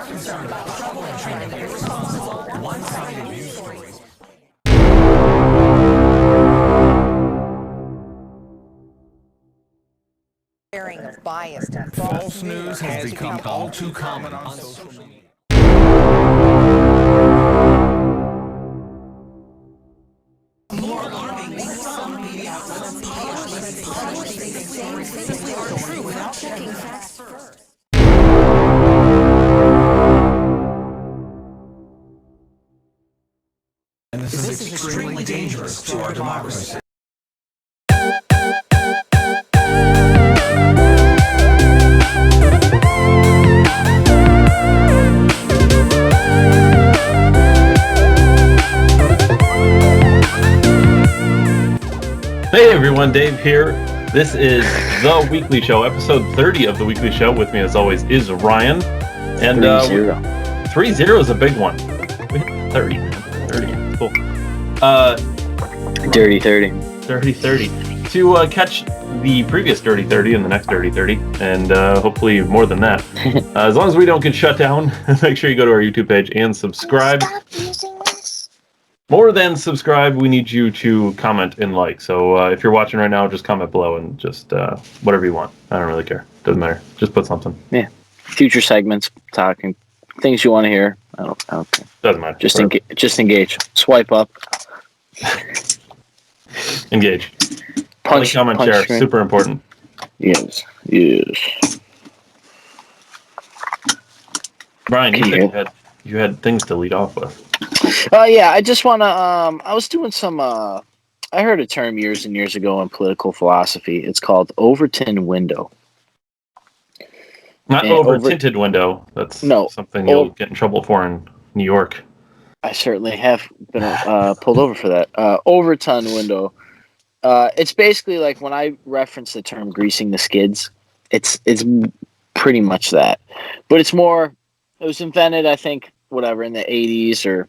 concerned about trouble and trying to be irresponsible, one-sided news stories. Sharing of biased and False news has become all too common on social media. More alarming, some media outlets publish these stories simply aren't true without checking facts first. And this is extremely dangerous to our democracy. Hey everyone, Dave here. This is The Weekly Show, episode 30 of The Weekly Show. With me as always is Ryan. And 3-0. 3-0 is a big one. We hit 30, man. 30, cool. Dirty 30. Dirty 30. To catch the previous Dirty 30 and the next Dirty 30, and hopefully more than that. As long as we don't get shut down, make sure you go to our YouTube page and subscribe. Stop using this. More than subscribe, we need you to comment and like. So if you're watching right now, just comment below and just whatever you want. I don't really care. Doesn't matter. Just put something. Yeah. Future segments, talking, things you want to hear. I don't care. Doesn't matter. Just engage. Swipe up. Engage. Punch, comment, punch share. screen. Super important. Yes. Brian, Can you you had things to lead off with. Yeah, I just want to, I was doing some, I heard a term years and years ago in political philosophy. It's called Overton window. Not And over tinted window. That's something you'll get in trouble for in New York. I certainly have been pulled over for that. Overton window. It's basically like when I reference the term greasing the skids, it's pretty much that. But it's more, it was invented, I think, whatever, in the 80s, or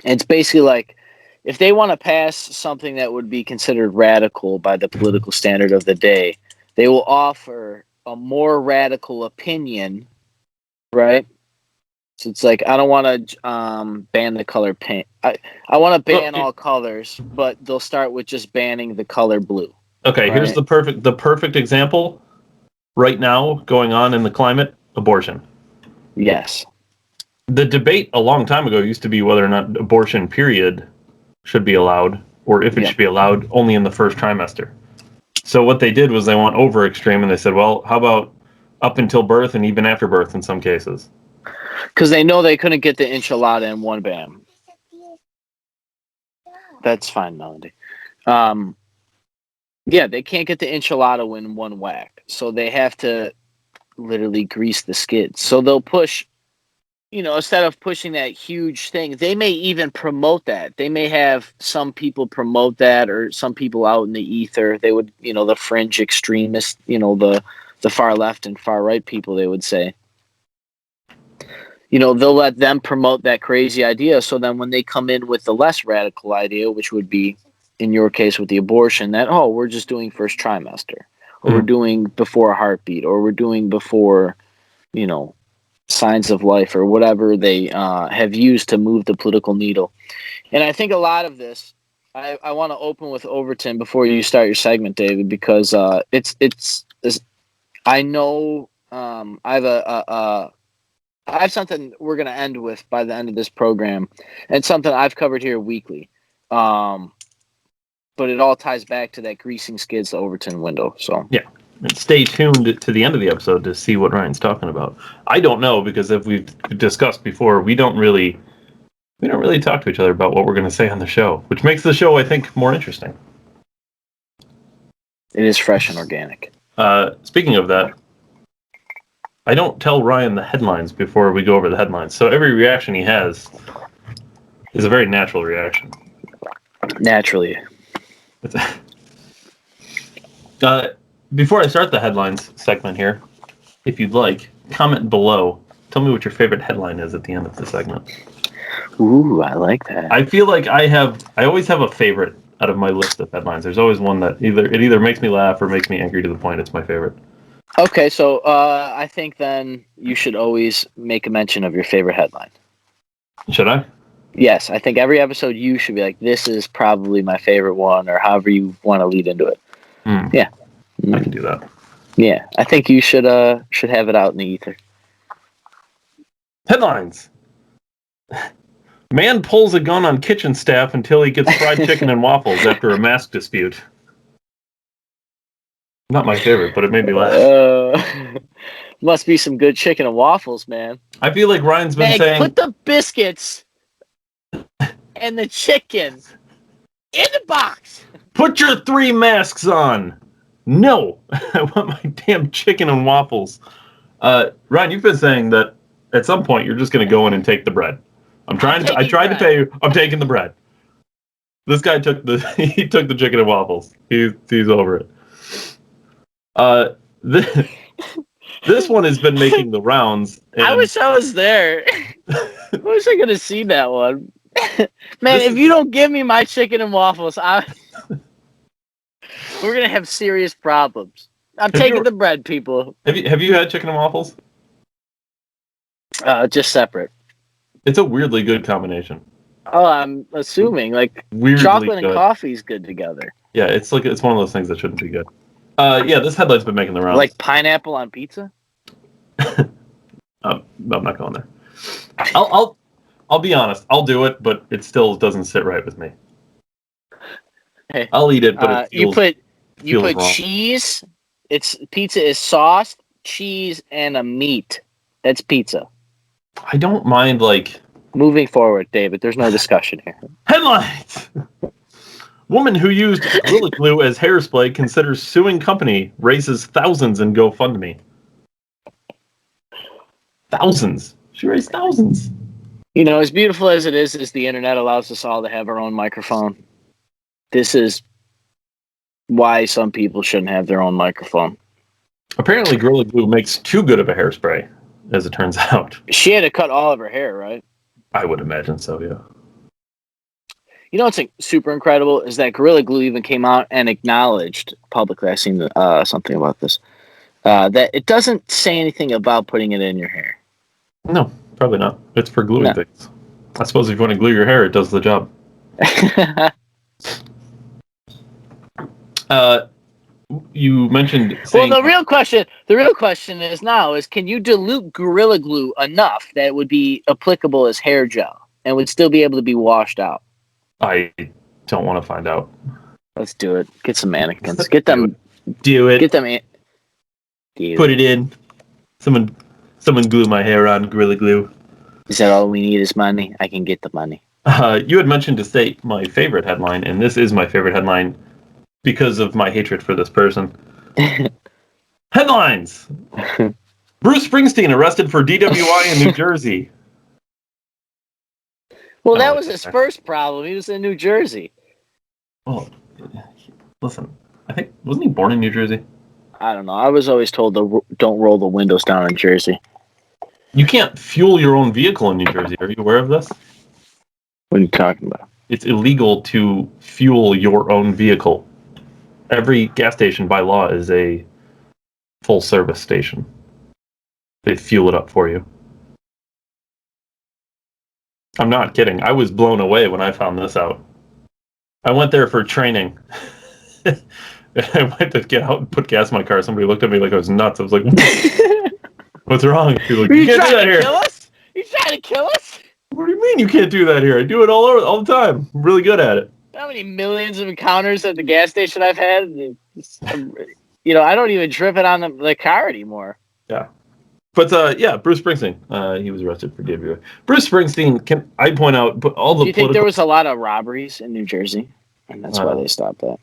it's basically like if they want to pass something that would be considered radical by the political standard of the day, they will offer a more radical opinion, right? So it's like, I don't want to ban the color pink. I want to ban all colors, but they'll start with just banning the color blue. Okay, right? here's the perfect example right now going on in the climate: abortion. Yes. The debate a long time ago used to be whether or not abortion, period, should be allowed, or if it should be allowed only in the first trimester. So what they did was they went over extreme and they said, well, how about up until birth and even after birth in some cases? Because they know they couldn't get the enchilada in one bam. That's fine, Melody. Yeah, they can't get the enchilada in one whack. So they have to literally grease the skids. So they'll push, instead of pushing that huge thing, they may even promote that. They may have some people promote that, or some people out in the ether. They would, the fringe extremists, the far left and far right people, they would say. They'll let them promote that crazy idea. So then when they come in with the less radical idea, which would be, in your case with the abortion, that, we're just doing first trimester, or we're doing before a heartbeat, or we're doing before, signs of life, or whatever they have used to move the political needle. And I think a lot of this, I want to open with Overton before you start your segment, David, because it's I know I have something we're going to end with by the end of this program, and something I've covered here weekly. But it all ties back to that greasing skids to Overton window. So yeah, and stay tuned to the end of the episode to see what Ryan's talking about. I don't know, because if we've discussed before, we don't really talk to each other about what we're going to say on the show, which makes the show, I think, more interesting. It is fresh and organic. Speaking of that, I don't tell Ryan the headlines before we go over the headlines, so every reaction he has is a very natural reaction. Naturally. Before I start the headlines segment here, if you'd like, comment below. Tell me what your favorite headline is at the end of the segment. Ooh, I like that. I feel like I always have a favorite out of my list of headlines. There's always one that either makes me laugh or makes me angry to the point it's my favorite. Okay, so I think then you should always make a mention of your favorite headline. Should I? Yes, I think every episode you should be like, this is probably my favorite one, or however you want to lead into it. Yeah. I can do that. Yeah, I think you should have it out in the ether. Headlines. Man pulls a gun on kitchen staff until he gets fried chicken and waffles after a mask dispute. Not my favorite, but it made me laugh. Must be some good chicken and waffles, man. I feel like Ryan's been saying... Put the biscuits and the chicken in the box. Put your 3 masks on. No, I want my damn chicken and waffles. Ryan, you've been saying that at some point you're just going to go in and take the bread. I tried to pay you. I'm taking the bread. This guy took the chicken and waffles. He's over it. This one has been making the rounds. I wish I was there. I wish I could have seen that one. Man, if you don't give me my chicken and waffles, we're gonna have serious problems. I'm taking the bread, people. Have you had chicken and waffles? Just separate. It's a weirdly good combination. Oh, I'm assuming weirdly chocolate and coffee is good together. Yeah, it's one of those things that shouldn't be good. Yeah, this headline's been making the rounds. Like pineapple on pizza? I'm not going there. I'll be honest. I'll do it, but it still doesn't sit right with me. Hey, I'll eat it, but it feels, you put wrong. cheese. Pizza is sauce, cheese, and a meat. That's pizza. I don't mind Moving forward, David. There's no discussion here. Headlines. Woman who used Gorilla Glue as hairspray considers suing company, raises thousands in GoFundMe. Thousands. She raised thousands. You know, as beautiful as it is the internet allows us all to have our own microphone. This is why some people shouldn't have their own microphone. Apparently, Gorilla Glue makes too good of a hairspray, as it turns out. She had to cut all of her hair, right? I would imagine so, yeah. You know what's super incredible is that Gorilla Glue even came out and acknowledged publicly, I seen something about this, that it doesn't say anything about putting it in your hair. No, probably not. It's for gluing things. I suppose if you want to glue your hair, it does the job. You mentioned saying... Well, the real question is can you dilute Gorilla Glue enough that it would be applicable as hair gel and would still be able to be washed out? I don't want to find out. Let's do it. Get some mannequins. Get them. Do it. Get them. Put it in. Someone glue my hair on Gorilla Glue. Is that all we need is money? I can get the money. You had mentioned to state my favorite headline, and this is my favorite headline because of my hatred for this person. Headlines! Bruce Springsteen arrested for DWI in New Jersey. Well, that was his first problem. He was in New Jersey. Well, listen, I think, wasn't he born in New Jersey? I don't know. I was always told don't roll the windows down in Jersey. You can't fuel your own vehicle in New Jersey. Are you aware of this? What are you talking about? It's illegal to fuel your own vehicle. Every gas station by law is a full service station. They fuel it up for you. I'm not kidding. I was blown away when I found this out. I went there for training. I went to get out and put gas in my car. Somebody looked at me like I was nuts. I was like, what's wrong? People like, you can't do that here. Kill us? You trying to kill us? What do you mean you can't do that here? I do it all the time. I'm really good at it. How many millions of encounters at the gas station I've had? You know, I don't even trip it on the car anymore. Yeah. But, yeah, Bruce Springsteen. He was arrested for DWI. Bruce Springsteen, can I point out, but all the Do you think there was a lot of robberies in New Jersey? And that's why they stopped that?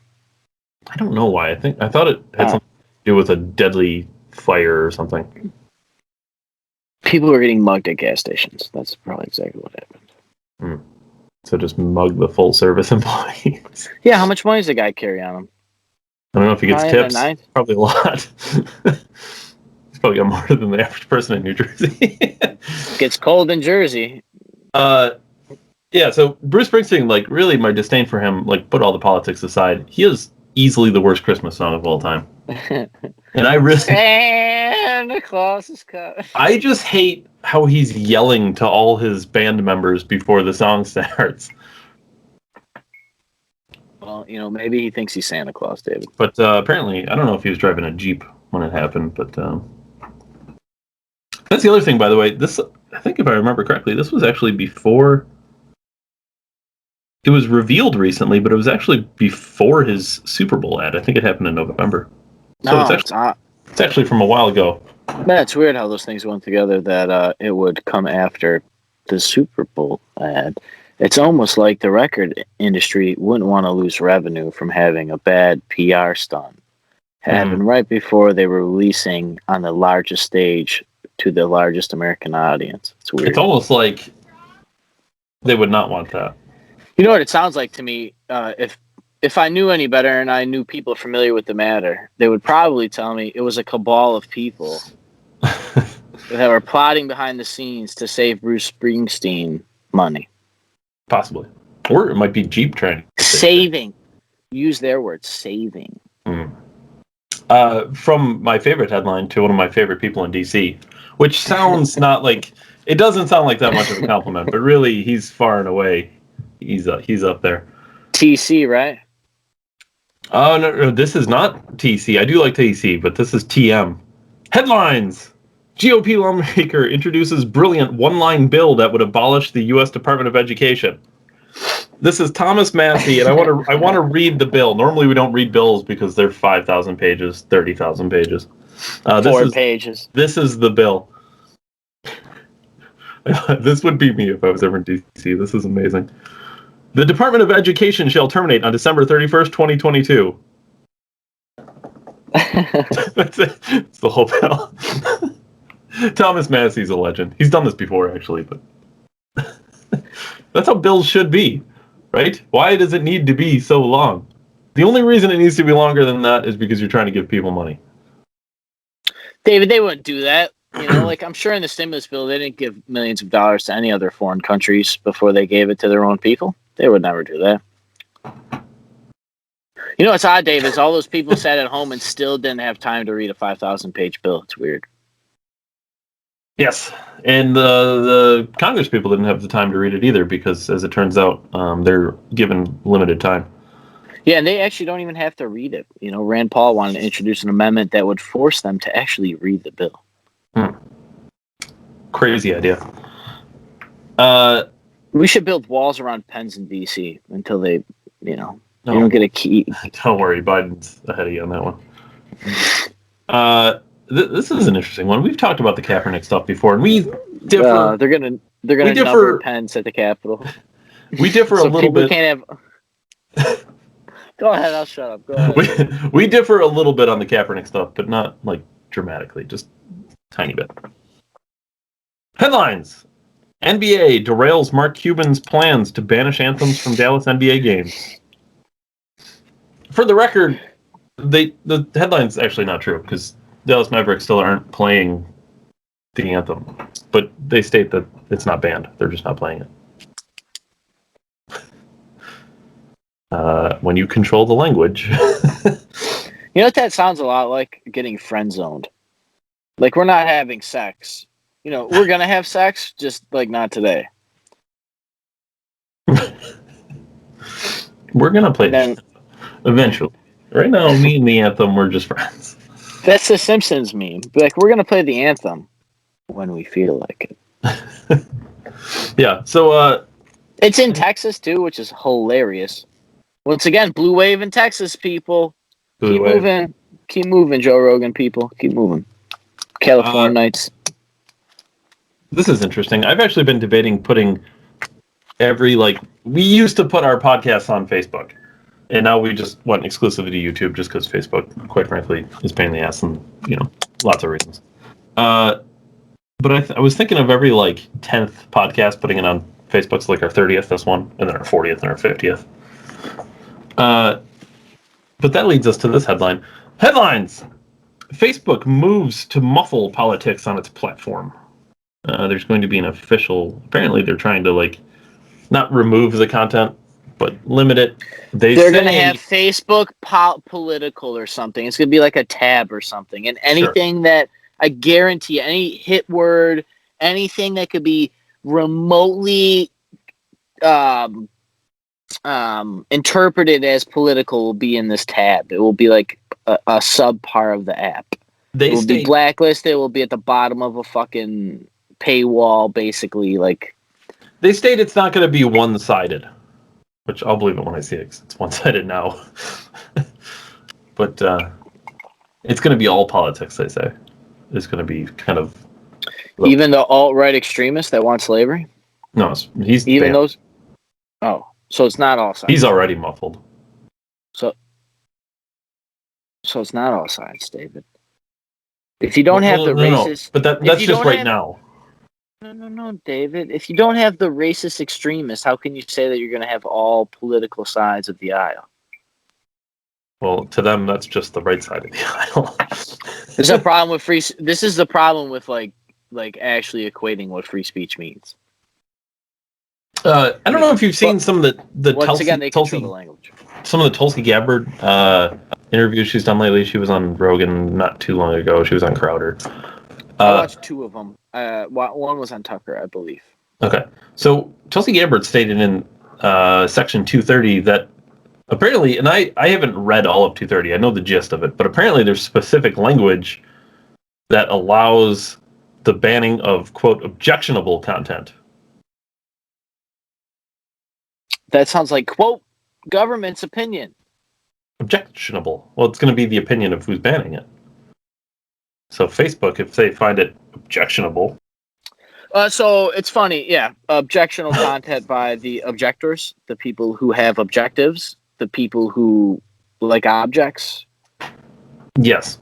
I don't know why. I thought it had something to do with a deadly fire or something. People were getting mugged at gas stations. That's probably exactly what happened. So just mug the full service employees. Yeah, how much money does the guy carry on him? I don't know if he gets tips. Probably a lot. He's probably got more than the average person in New Jersey. Gets cold in Jersey. Yeah, so Bruce Springsteen, really my disdain for him, put all the politics aside, he is easily the worst Christmas song of all time. And I really, Santa Claus is coming. I just hate how he's yelling to all his band members before the song starts. Well, maybe he thinks he's Santa Claus, David. But apparently, I don't know if he was driving a Jeep when it happened, but that's the other thing, by the way. This, I think if I remember correctly, this was actually before. It was revealed recently, but it was actually before his Super Bowl ad. I think it happened in November. So it's actually from a while ago. Man, it's weird how those things went together, that it would come after the Super Bowl ad. It's almost like the record industry wouldn't want to lose revenue from having a bad PR stunt happen right before they were releasing on the largest stage to the largest American audience. It's weird. It's almost like they would not want that. You know what it sounds like to me? If I knew any better and I knew people familiar with the matter, they would probably tell me it was a cabal of people that were plotting behind the scenes to save Bruce Springsteen money. Possibly. Or it might be Jeep trying to saving. Use their words, saving. From my favorite headline to one of my favorite people in DC, which sounds not like, it doesn't sound like that much of a compliment, but really he's far and away. He's up there. TC, right? Oh, no, this is not TC. I do like TC, but this is TM. Headlines. GOP lawmaker introduces brilliant one-line bill that would abolish the U.S. Department of Education. This is Thomas Massey, and I want to read the bill. Normally, we don't read bills because they're 5,000 pages, 30,000 pages. 4 pages. This is the bill. This would be me if I was ever in D.C. This is amazing. The Department of Education shall terminate on December 31st, 2022. That's it. It's the whole bill. Thomas Massey's a legend. He's done this before, actually, but that's how bills should be, right? Why does it need to be so long? The only reason it needs to be longer than that is because you're trying to give people money. David, they wouldn't do that. Like I'm sure in the stimulus bill, they didn't give millions of dollars to any other foreign countries before they gave it to their own people. They would never do that. What's odd, Dave, is all those people sat at home and still didn't have time to read a 5,000-page bill. It's weird. Yes, and the Congress people didn't have the time to read it either because, as it turns out, they're given limited time. Yeah, and they actually don't even have to read it. Rand Paul wanted to introduce an amendment that would force them to actually read the bill. Crazy idea. We should build walls around pens in D.C. until they don't get a key. Don't worry, Biden's ahead of you on that one. This is an interesting one. We've talked about the Kaepernick stuff before, and we differ. They're gonna number pens at the Capitol. We differ a little bit. Can't have. Go ahead, I'll shut up. Go ahead. We differ a little bit on the Kaepernick stuff, but not like dramatically, just a tiny bit. Headlines. NBA derails Mark Cuban's plans to banish anthems from Dallas NBA games. For the record, the headline's actually not true because Dallas Mavericks still aren't playing the anthem, but they state that it's not banned. They're just not playing it. When you control the language. You know what that sounds a lot like? Getting friend-zoned. Like, we're not having sex. We're going to have sex, just, like, not today. We're going to play that eventually. Right now, me and the anthem, we're just friends. That's the Simpsons meme. Like, we're going to play the anthem when we feel like it. Yeah, so... it's in Texas, too, which is hilarious. Once again, Blue Wave in Texas, people. Keep moving. Keep moving, Joe Rogan, people. Keep moving. California nights. This is interesting. I've actually been debating putting we used to put our podcasts on Facebook, and now we just went exclusively to YouTube just because Facebook, quite frankly, is a pain in the ass and, lots of reasons. But I was thinking of every, 10th podcast putting it on Facebook, so our 30th, this one, and then our 40th and our 50th. But that leads us to this headline. Headlines! Facebook moves to muffle politics on its platform. There's going to be an official... Apparently they're trying to, not remove the content, but limit it. They're going to have Facebook political or something. It's going to be like a tab or something. And anything that I guarantee, any hit word, anything that could be remotely interpreted as political will be in this tab. It will be like a subpart of the app. It will be blacklisted. It will be at the bottom of a fucking paywall, basically. Like, they state it's not going to be one-sided, which I'll believe it when I see it, 'cause it's one-sided now. But it's going to be all politics, they say. It's going to be kind of... Even the alt-right extremists that want slavery? No, he's... Even those... Oh, so it's not all sides. He's already muffled. So it's not all sides, David. If you don't have the racist... No. But that's just right now. No, David. If you don't have the racist extremists, how can you say that you're going to have all political sides of the aisle? Well, to them, that's just the right side of the aisle. This is a problem with free. This is the problem with like actually equating what free speech means. I don't know if you've seen some of the once Tulsi, again they control the language. Some of the Tulsi Gabbard interviews she's done lately. She was on Rogan not too long ago. She was on Crowder. I watched two of them. One was on Tucker, I believe. Okay, so Tulsi Gabbard stated in Section 230 that apparently, and I haven't read all of 230. I know the gist of it, but apparently there's specific language that allows the banning of, quote, objectionable content. That sounds like, quote, government's opinion. Objectionable. Well, it's going to be the opinion of who's banning it. So Facebook, if they find it objectionable. So it's funny, yeah. Objectionable content by the objectors, the people who have objectives, the people who like objects. Yes.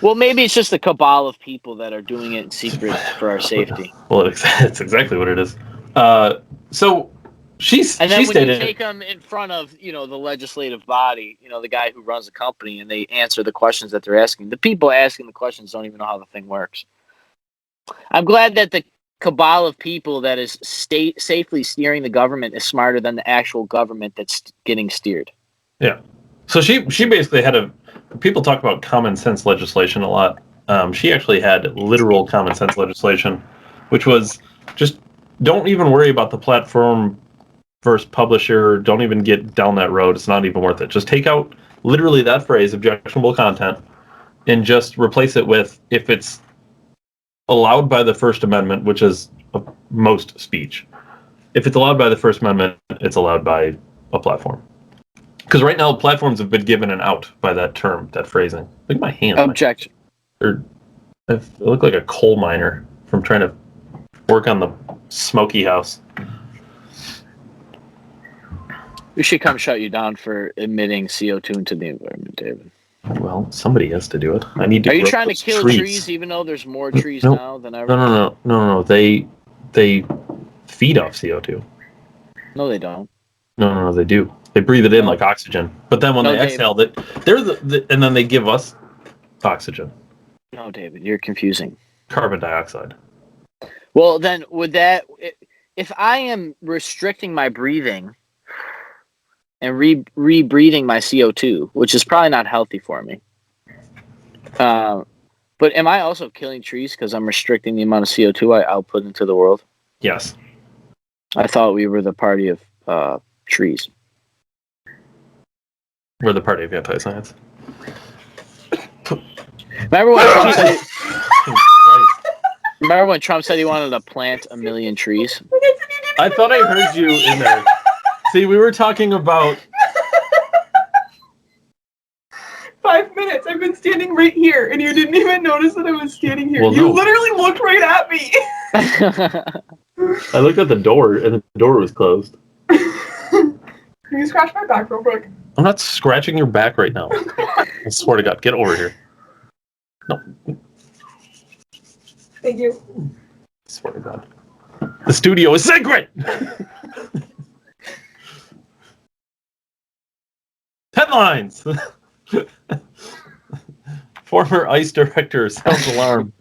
Well, maybe it's just a cabal of people that are doing it in secret for our safety. Well, it's exactly what it is. So she stated, when you take them in front of the legislative body, the guy who runs the company, and they answer the questions that they're asking. The people asking the questions don't even know how the thing works. I'm glad that the cabal of people that is safely steering the government is smarter than the actual government that's getting steered. Yeah. So she basically had people talk about common sense legislation a lot. She actually had literal common sense legislation, which was just don't even worry about the platform versus publisher. Don't even get down that road. It's not even worth it. Just take out literally that phrase, objectionable content, and just replace it with if it's allowed by the First Amendment, which is most speech. If it's allowed by the First Amendment, it's allowed by a platform. Because right now, platforms have been given an out by that term, that phrasing. Look at my hand. Objection. I look like a coal miner from trying to work on the smoky house. We should come shut you down for emitting CO2 into the environment, David. Well, somebody has to do it. I need to. Are you trying to kill trees even though there's more trees now than ever? No. They feed off CO2. No, they don't. No, they do. They breathe it in like oxygen. But then when they exhale it, they're and then they give us oxygen. No, David, you're confusing. Carbon dioxide. Well, then would that, if I am restricting my breathing and rebreathing my CO2, which is probably not healthy for me, but am I also killing trees because I'm restricting the amount of CO2 I output into the world? Yes. I thought we were the party of trees. We're the party of anti-science. Remember when Trump said he wanted to plant 1 million trees? I thought I heard you in there. See, we were talking about 5 minutes. I've been standing right here, and you didn't even notice that I was standing here. Well, you literally looked right at me. I looked at the door, and the door was closed. Can you scratch my back real quick? I'm not scratching your back right now. I swear to God, get over here. No. Thank you. I swear to God. The studio is sacred! Headlines! Former ICE director sounds alarm.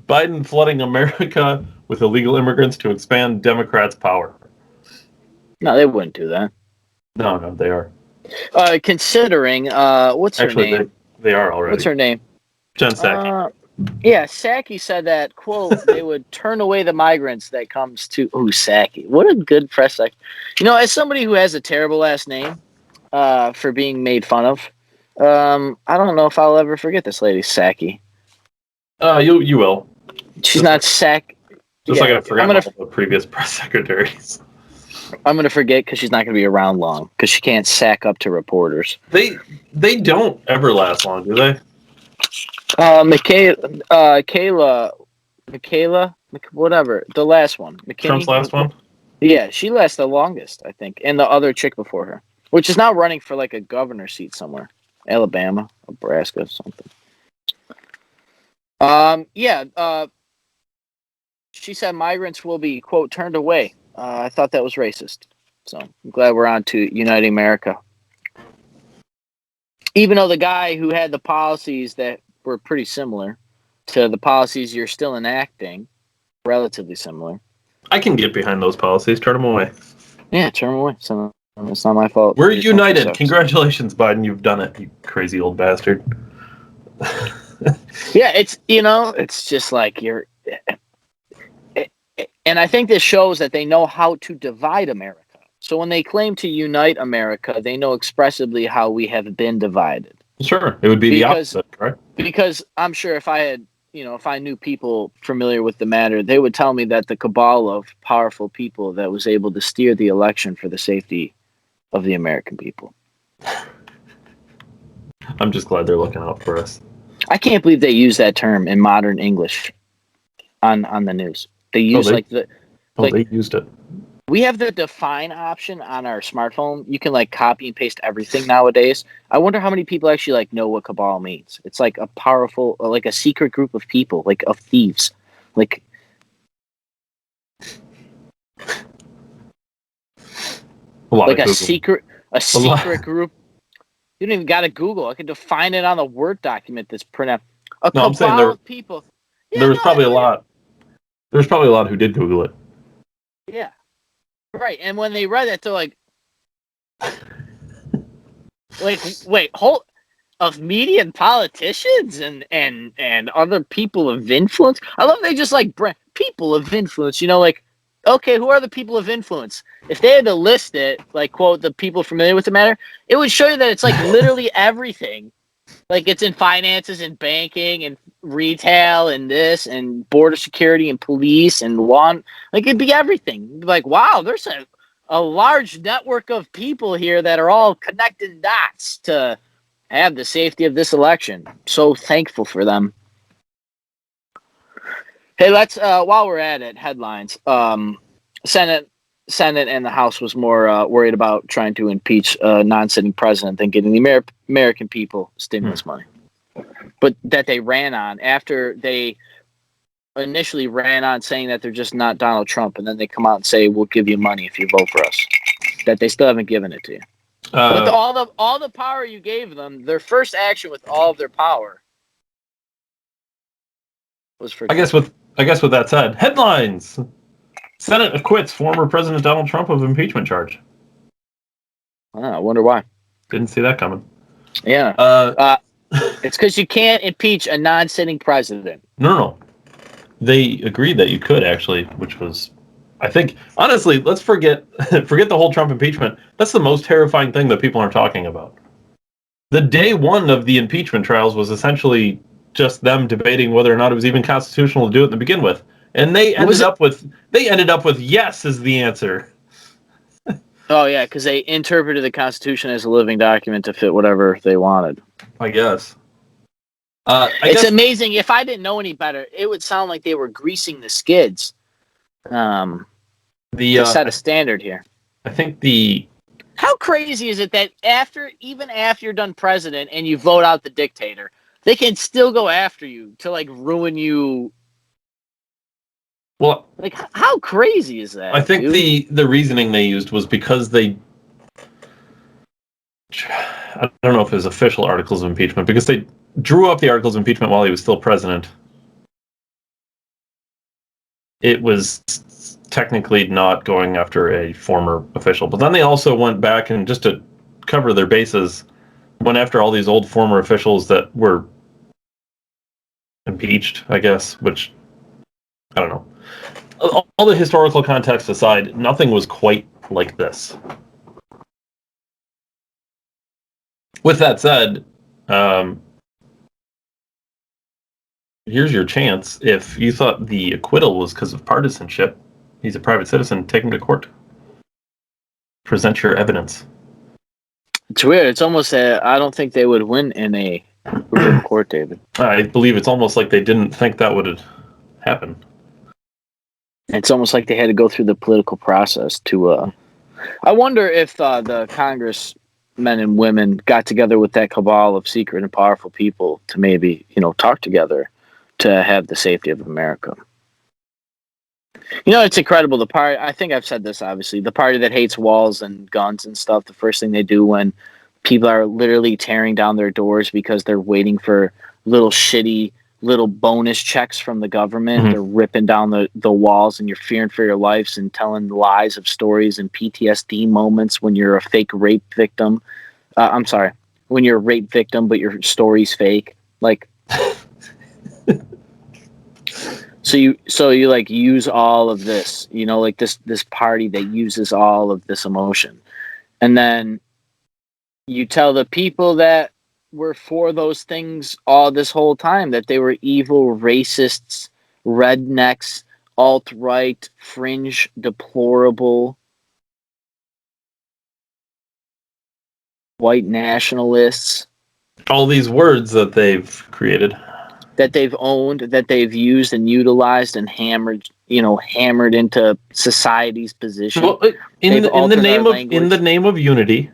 Biden flooding America with illegal immigrants to expand Democrats' power. No, they wouldn't do that. No, they are. Considering, what's her Actually, name? they are already. What's her name? Jen Psaki. Yeah, Psaki said that, quote, they would turn away the migrants that comes to... Ooh, Psaki. What a good press secretary. You know, as somebody who has a terrible last name for being made fun of, I don't know if I'll ever forget this lady, Psaki. You will. She's not Sack. Just like I forgot all the previous press secretaries. I'm going to forget because she's not going to be around long because she can't sack up to reporters. They don't ever last long, do they? Michaela, whatever, the last one. McKinney? Trump's last one? Yeah, she lasts the longest, I think, and the other chick before her, which is now running for like a governor seat somewhere. Alabama, Nebraska, something. She said migrants will be, quote, turned away. I thought that was racist. So I'm glad we're on to Uniting America. Even though the guy who had the policies that were pretty similar to the policies you're still enacting, relatively similar. I can get behind those policies. Turn them away. Yeah, turn them away. So it's not my fault. We're united. Congratulations, Biden. You've done it, you crazy old bastard. Yeah, it's just like you're... And I think this shows that they know how to divide America. So when they claim to unite America, they know expressively how we have been divided. Sure, it would be the opposite, right? Because I'm sure if I knew people familiar with the matter, they would tell me that the cabal of powerful people that was able to steer the election for the safety of the American people. I'm just glad they're looking out for us. I can't believe they use that term in modern English on the news. They use they used it. We have the define option on our smartphone. You can like copy and paste everything nowadays. I wonder how many people actually like know what cabal means. It's like a powerful, like a secret group of people, like of thieves, like. A secret group. You don't even got to Google. I can define it on a Word document that's printed out. I'm saying of people. Yeah, there's probably a lot. There's probably a lot who did Google it. Yeah. Right. And when they read it, they're like, wait, of media and politicians and other people of influence. I love they just like people of influence, okay, who are the people of influence? If they had to list it, like, quote, the people familiar with the matter, it would show you that it's like literally everything. Like it's in finances and banking and retail and this and border security and police and law. Like it'd be everything. It'd be like, wow, there's a large network of people here that are all connected dots to have the safety of this election. So thankful for them. Hey, let's while we're at it, headlines. Senate and the House was more worried about trying to impeach a non-sitting president than getting the American people stimulus money. But that they ran on after they initially ran on saying that they're just not Donald Trump, and then they come out and say, we'll give you money if you vote for us. That they still haven't given it to you. With all the power you gave them, their first action with all of their power was for... I guess with that said, headlines. Senate acquits former President Donald Trump of impeachment charge. I wonder why. Didn't see that coming. Yeah. It's because you can't impeach a non-sitting president. No. They agreed that you could, actually, which was, I think, honestly, let's forget the whole Trump impeachment. That's the most terrifying thing that people aren't talking about. The day one of the impeachment trials was essentially just them debating whether or not it was even constitutional to do it to begin with. And they ended up with yes as the answer. Oh yeah, because they interpreted the Constitution as a living document to fit whatever they wanted. I guess. It's amazing. If I didn't know any better, it would sound like they were greasing the skids. To set a standard here. I think How crazy is it that even after you're done president and you vote out the dictator, they can still go after you to like ruin you? Well, like how crazy is that? I think the reasoning they used was because I don't know if it was official articles of impeachment, because they drew up the articles of impeachment while he was still president. it was technically not going after a former official. But then they also went back and, just to cover their bases, went after all these old former officials that were impeached, I guess, which, I don't know. All the historical context aside, nothing was quite like this. With that said, here's your chance. If you thought the acquittal was because of partisanship, he's a private citizen, take him to court. Present your evidence. It's weird. It's almost I don't think they would win in a Supreme Court, David. I believe it's almost like they didn't think that would happen. It's almost like they had to go through the political process to. I wonder if the congressmen and women got together with that cabal of secret and powerful people to maybe, talk together to have the safety of America. It's incredible. The party, I think I've said this, obviously, the party that hates walls and guns and stuff, the first thing they do when people are literally tearing down their doors because they're waiting for little bonus checks from the government. Mm-hmm. They're ripping down the walls, and you're fearing for your lives and telling lies of stories and PTSD moments when you're a fake rape victim. I'm sorry, when you're a rape victim, but your story's fake. Like, so you like use all of this, like this party that uses all of this emotion, and then you tell the people that were for those things all this whole time that they were evil, racists, rednecks, alt-right, fringe, deplorable, white nationalists. All these words that they've created. That they've owned, that they've used and utilized and hammered into society's position. Well, in the name of unity,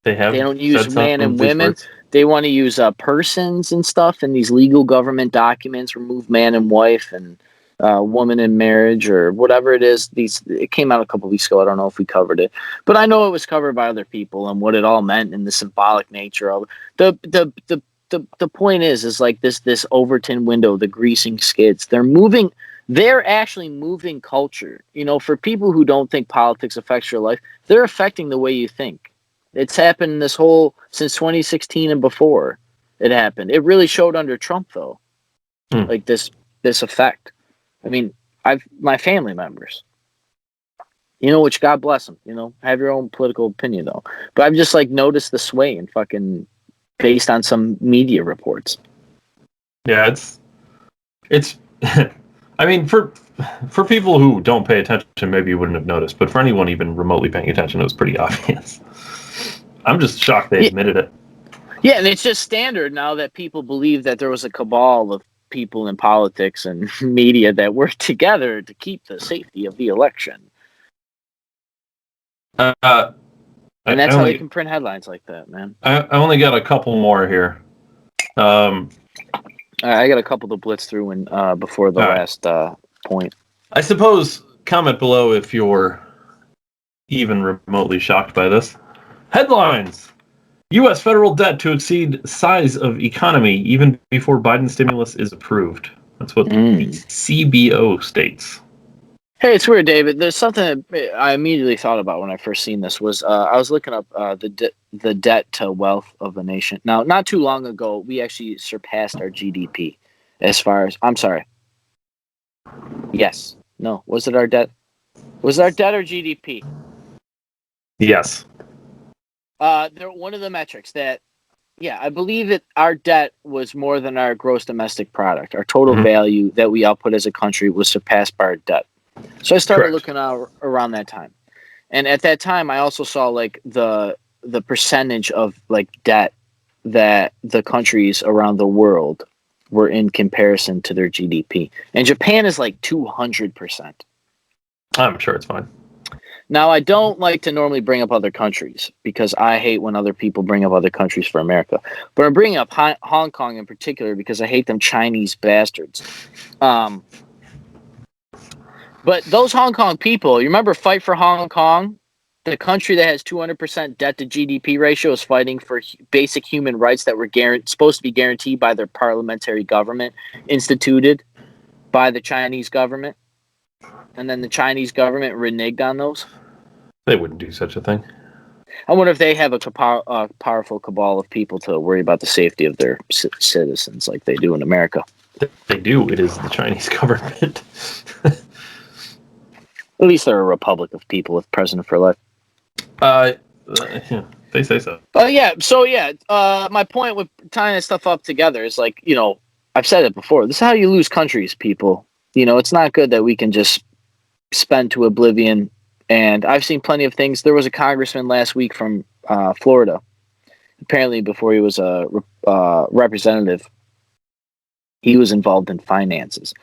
they don't use man and women. They want to use persons and stuff in these legal government documents. Remove man and wife and woman in marriage or whatever it is. It came out a couple weeks ago. I don't know if we covered it, but I know it was covered by other people and what it all meant and the symbolic nature of it. The point is like this Overton window, the greasing skids. They're actually moving culture. For people who don't think politics affects your life, they're affecting the way you think. It's happened since 2016 and before it happened. It really showed under Trump though. Like this effect. I mean, my family members, which God bless them, have your own political opinion though. But I've just like noticed the sway and fucking based on some media reports. Yeah, it's I mean, for people who don't pay attention, maybe you wouldn't have noticed, but for anyone even remotely paying attention, it was pretty obvious. I'm just shocked they admitted it. Yeah, and it's just standard now that people believe that there was a cabal of people in politics and media that worked together to keep the safety of the election. And that's how they can print headlines like that, man. I only got a couple more here. I got a couple to blitz through before the last point. I suppose comment below if you're even remotely shocked by this. Headlines: U.S. federal debt to exceed size of economy even before Biden stimulus is approved. That's what the CBO states. Hey, it's weird, David. There's something that I immediately thought about when I first seen this. Was I was looking up the debt to wealth of a nation. Now, not too long ago, we actually surpassed our GDP as far as... I'm sorry. Yes. No. Was it our debt? Was it our debt or GDP? Yes. One of the metrics that... Yeah, I believe our debt was more than our gross domestic product. Our total value that we output as a country was surpassed by our debt. So I started looking out around that time. And at that time, I also saw like the percentage of like debt that the countries around the world were in comparison to their GDP. And Japan is like 200%. I'm sure it's fine. Now, I don't like to normally bring up other countries because I hate when other people bring up other countries for America. But I'm bringing up Hong Kong in particular because I hate them Chinese bastards. But those Hong Kong people, you remember Fight for Hong Kong? The country that has 200% debt to GDP ratio is fighting for basic human rights that were supposed to be guaranteed by their parliamentary government, instituted by the Chinese government. and then the Chinese government reneged on those. They wouldn't do such a thing. I wonder if they have a powerful cabal of people to worry about the safety of their citizens like they do in America. They do. It is the Chinese government. At least they're a republic of people with president for life. Yeah, they say so. My point with tying this stuff up together is like, I've said it before. This is how you lose countries, people. It's not good that we can just spend to oblivion. And I've seen plenty of things. There was a congressman last week from Florida. Apparently, before he was a representative, he was involved in finances.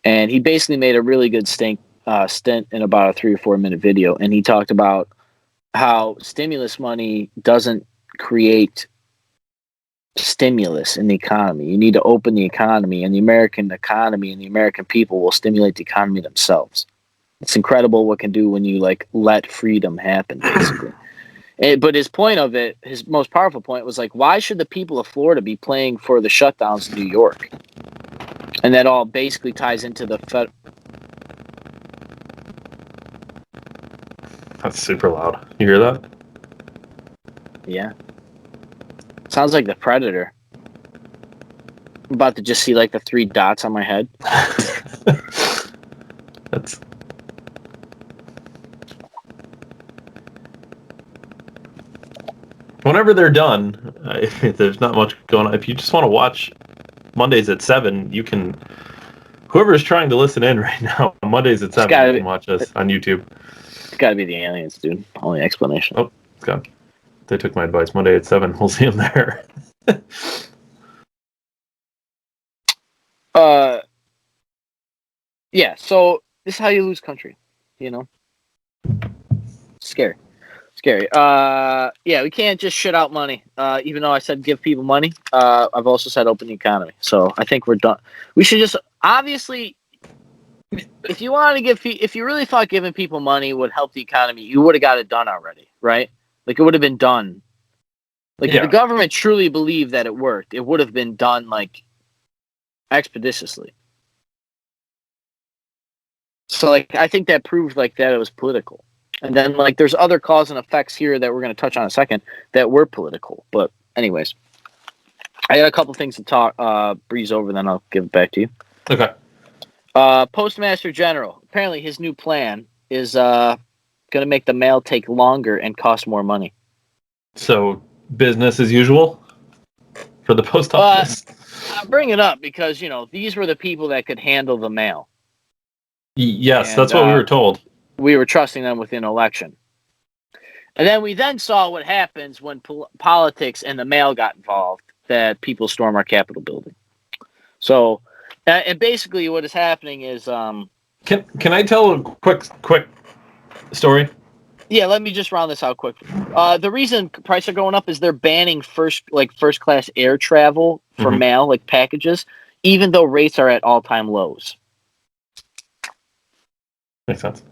And he basically made a really good stint in about a 3 or 4 minute video. And he talked about how stimulus money doesn't create stimulus in the economy. You need to open the economy, and the American economy and the American people will stimulate the economy themselves. It's incredible what can do when you let freedom happen, basically. But his most powerful point was why should the people of Florida be paying for the shutdowns in New York? And that all basically ties into the That's super loud. You hear that? Yeah. Sounds like the Predator. I'm about to just see the 3 dots on my head. That's. Whenever they're done, there's not much going on. If you just want to watch Mondays at 7, you can. Whoever is trying to listen in right now, Mondays at 7, you can watch us on YouTube. It's got to be the aliens, dude. Only explanation. Oh, it's gone. They took my advice. Monday at 7. We'll see them there. Yeah. So this is how you lose country. Scary. Yeah, we can't just shit out money. Even though I said give people money, I've also said open the economy. So I think we're done. We should just obviously, if you wanted to if you really thought giving people money would help the economy, you would have got it done already, right? It would have been done. If the government truly believed that it worked, it would have been done expeditiously. So I think that proved that it was political. And then there's other cause and effects here that we're going to touch on in a second that were political. But anyways, I got a couple things to breeze over, then I'll give it back to you. Okay. Postmaster General, apparently his new plan is going to make the mail take longer and cost more money. So business as usual for the post office? I bring it up because, these were the people that could handle the mail. Yes, and that's what we were told. We were trusting them with an election. And then we saw what happens when politics and the mail got involved, that people storm our Capitol building. So, and basically what is happening is... Can I tell a quick story? Yeah, let me just round this out quickly. The reason prices are going up is they're banning first class air travel for mail, packages, even though rates are at all-time lows. Makes sense.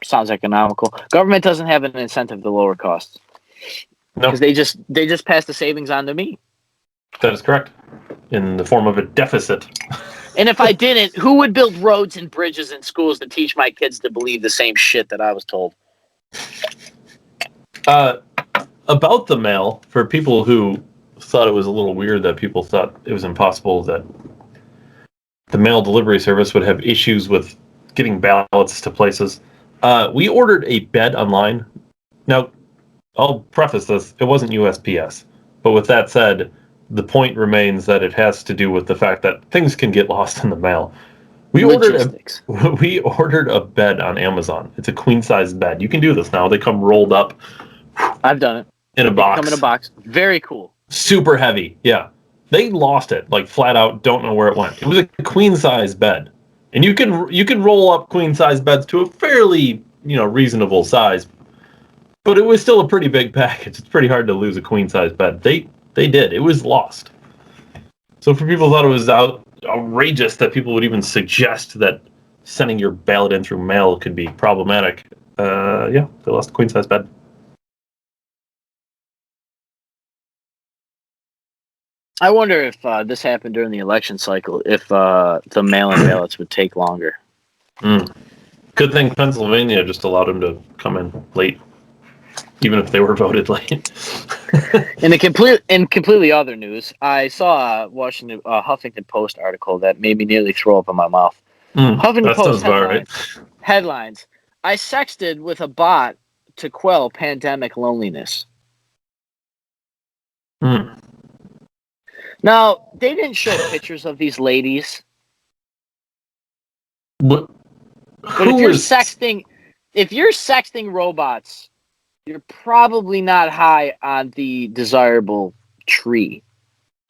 Sounds economical. Government doesn't have an incentive to lower costs. No, because they just pass the savings on to me. That is correct, in the form of a deficit. And if I didn't, who would build roads and bridges and schools to teach my kids to believe the same shit that I was told? About the mail, for people who thought it was a little weird that people thought it was impossible that the mail delivery service would have issues with getting ballots to places, we ordered a bed online. Now, I'll preface this, it wasn't USPS. But with that said, the point remains that it has to do with the fact that things can get lost in the mail. We ordered a bed on Amazon. It's a queen-size bed. You can do this now. They come rolled up. I've done it. In a box. Come in a box. Very cool. Super heavy. Yeah. They lost it, flat out, don't know where it went. It was a queen-size bed. And you can roll up queen-size beds to a fairly, reasonable size. But it was still a pretty big package. It's pretty hard to lose a queen-size bed. They did. It was lost. So for people who thought it was outrageous that people would even suggest that sending your ballot in through mail could be problematic, they lost a queen-size bed. I wonder if this happened during the election cycle, if the mail-in ballots would take longer. Good thing Pennsylvania just allowed him to come in late, even if they were voted late. In completely other news, I saw a Huffington Post article that made me nearly throw up in my mouth. Huffington That Post sounds about right. headlines: I sexted with a bot to quell pandemic loneliness. Now, they didn't show pictures of these ladies. But if you're sexting robots, you're probably not high on the desirable tree.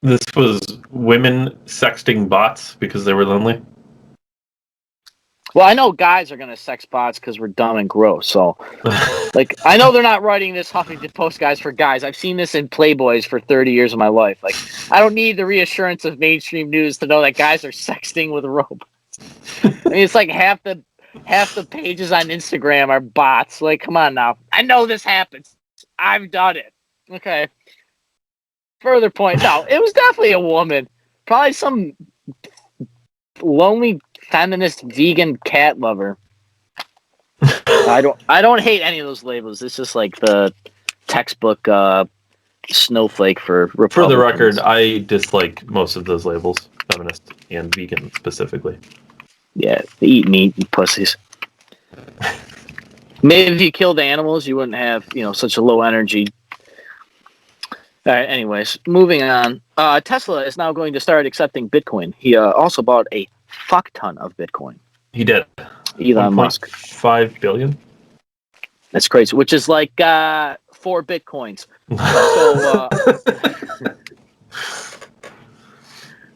This was women sexting bots because they were lonely? Well, I know guys are going to sex bots because we're dumb and gross. So, I know they're not writing this Huffington Post guys for guys. I've seen this in Playboys for 30 years of my life. I don't need the reassurance of mainstream news to know that guys are sexting with robots. I mean, it's like half the pages on Instagram are bots. Come on now. I know this happens. I've done it. Okay. Further point. No, it was definitely a woman. Probably some lonely feminist vegan cat lover. I don't hate any of those labels. It's just like the textbook snowflake for Republicans. For the record, I dislike most of those labels, feminist and vegan specifically. Yeah, they eat meat, you pussies. Maybe if you killed animals, you wouldn't have, such a low energy. All right, anyways, moving on. Tesla is now going to start accepting Bitcoin. He also bought a fuck ton of Bitcoin. He did. Elon Musk. 5 billion? That's crazy, which is like 4 Bitcoins. So,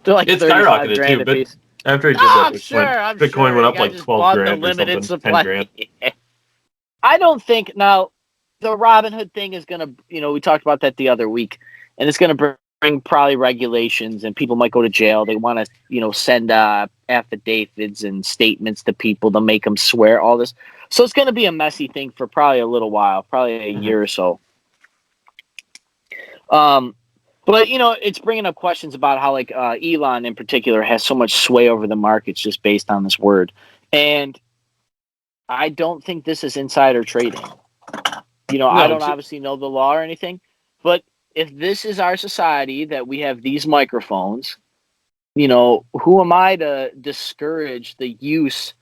they're like it's 35 skyrocketed grand too, a but piece. after he did I'm that, sure. Bitcoin went up like 12 grand or something, supply. 10 grand. I don't think now the Robinhood thing is going to, we talked about that the other week, and it's going to bring probably regulations, and people might go to jail. They want to, send affidavits and statements to people to make them swear all this. So it's going to be a messy thing for probably a little while, probably a year or so. But it's bringing up questions about how Elon in particular has so much sway over the markets just based on this word, and I don't think this is insider trading. I don't obviously know the law or anything, but if this is our society that we have these microphones, who am I to discourage the use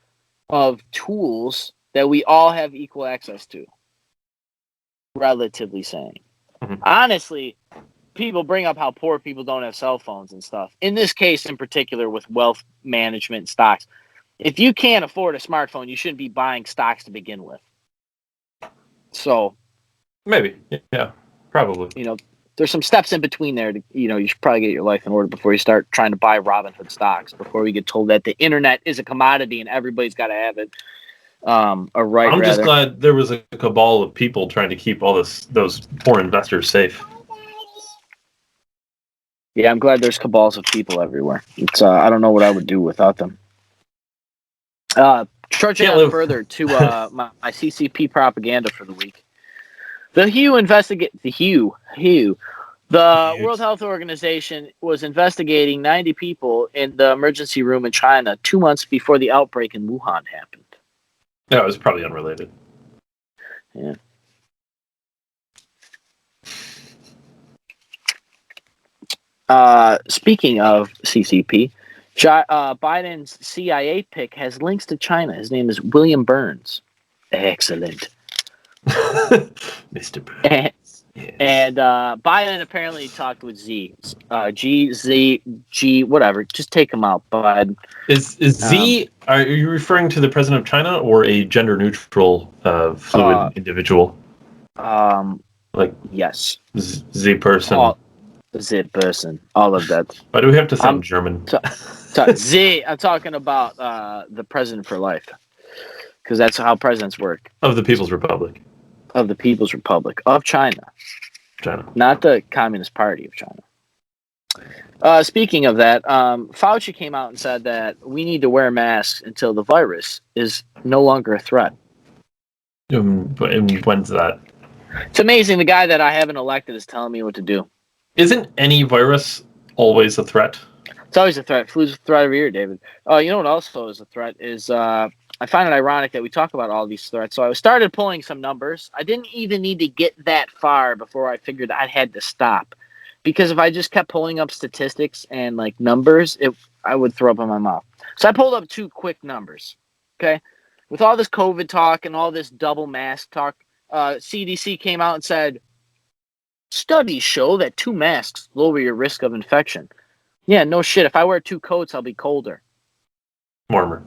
of tools that we all have equal access to? Relatively saying. Mm-hmm. Honestly, people bring up how poor people don't have cell phones and stuff. In this case in particular with wealth management and stocks, if you can't afford a smartphone, you shouldn't be buying stocks to begin with. So maybe, yeah, probably. There's some steps in between there. You should probably get your life in order before you start trying to buy Robinhood stocks. Before we get told that the internet is a commodity and everybody's got to have it. I'm just glad there was a cabal of people trying to keep all those poor investors safe. Yeah, I'm glad there's cabals of people everywhere. It's I don't know what I would do without them. Trudging on further to my CCP propaganda for the week. The World Health Organization was investigating 90 people in the emergency room in China 2 months before the outbreak in Wuhan happened. Yeah, it was probably unrelated. Yeah. Speaking of CCP, Biden's CIA pick has links to China. His name is William Burns. Excellent. Mr. Burns. Yes. And Biden apparently talked with G, whatever. Just take him out, Biden. Is Z? Are you referring to the president of China or a gender-neutral, fluid individual? Yes. Z person. Z person. All of that. Why do we have to sound German? Z. I'm talking about the president for life, because that's how presidents work. Of the People's Republic. Of the People's Republic of China. Not the Communist Party of China. Speaking of that, Fauci came out and said that we need to wear masks until the virus is no longer a threat. And when's that? It's amazing. The guy that I haven't elected is telling me what to do. Isn't any virus always a threat? It's always a threat. Flu's a threat every year, David. You know what also is a threat is I find it ironic that we talk about all these threats. So I started pulling some numbers. I didn't even need to get that far before I figured I had to stop. Because if I just kept pulling up statistics and like numbers, I would throw up in my mouth. So I pulled up 2 quick numbers. Okay. With all this COVID talk and all this double mask talk, CDC came out and said, studies show that 2 masks lower your risk of infection. Yeah, no shit. If I wear 2 coats, I'll be colder. Warmer.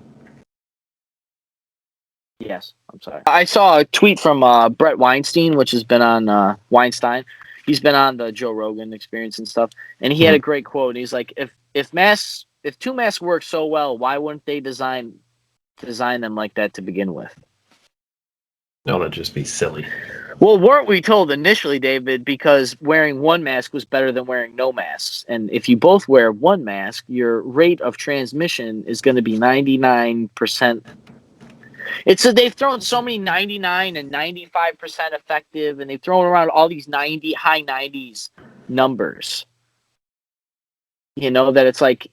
Yes, I'm sorry. I saw a tweet from Brett Weinstein, which has been on Weinstein. He's been on the Joe Rogan Experience and stuff, and he had a great quote. He's like, if 2 masks work so well, why wouldn't they design them like that to begin with? No, that'd just be silly. Well, weren't we told initially, David, because wearing 1 mask was better than wearing no masks? And if you both wear 1 mask, your rate of transmission is going to be 99%. They've thrown so many 99 and 95% effective, and they've thrown around all these high 90s numbers. You know, that it's like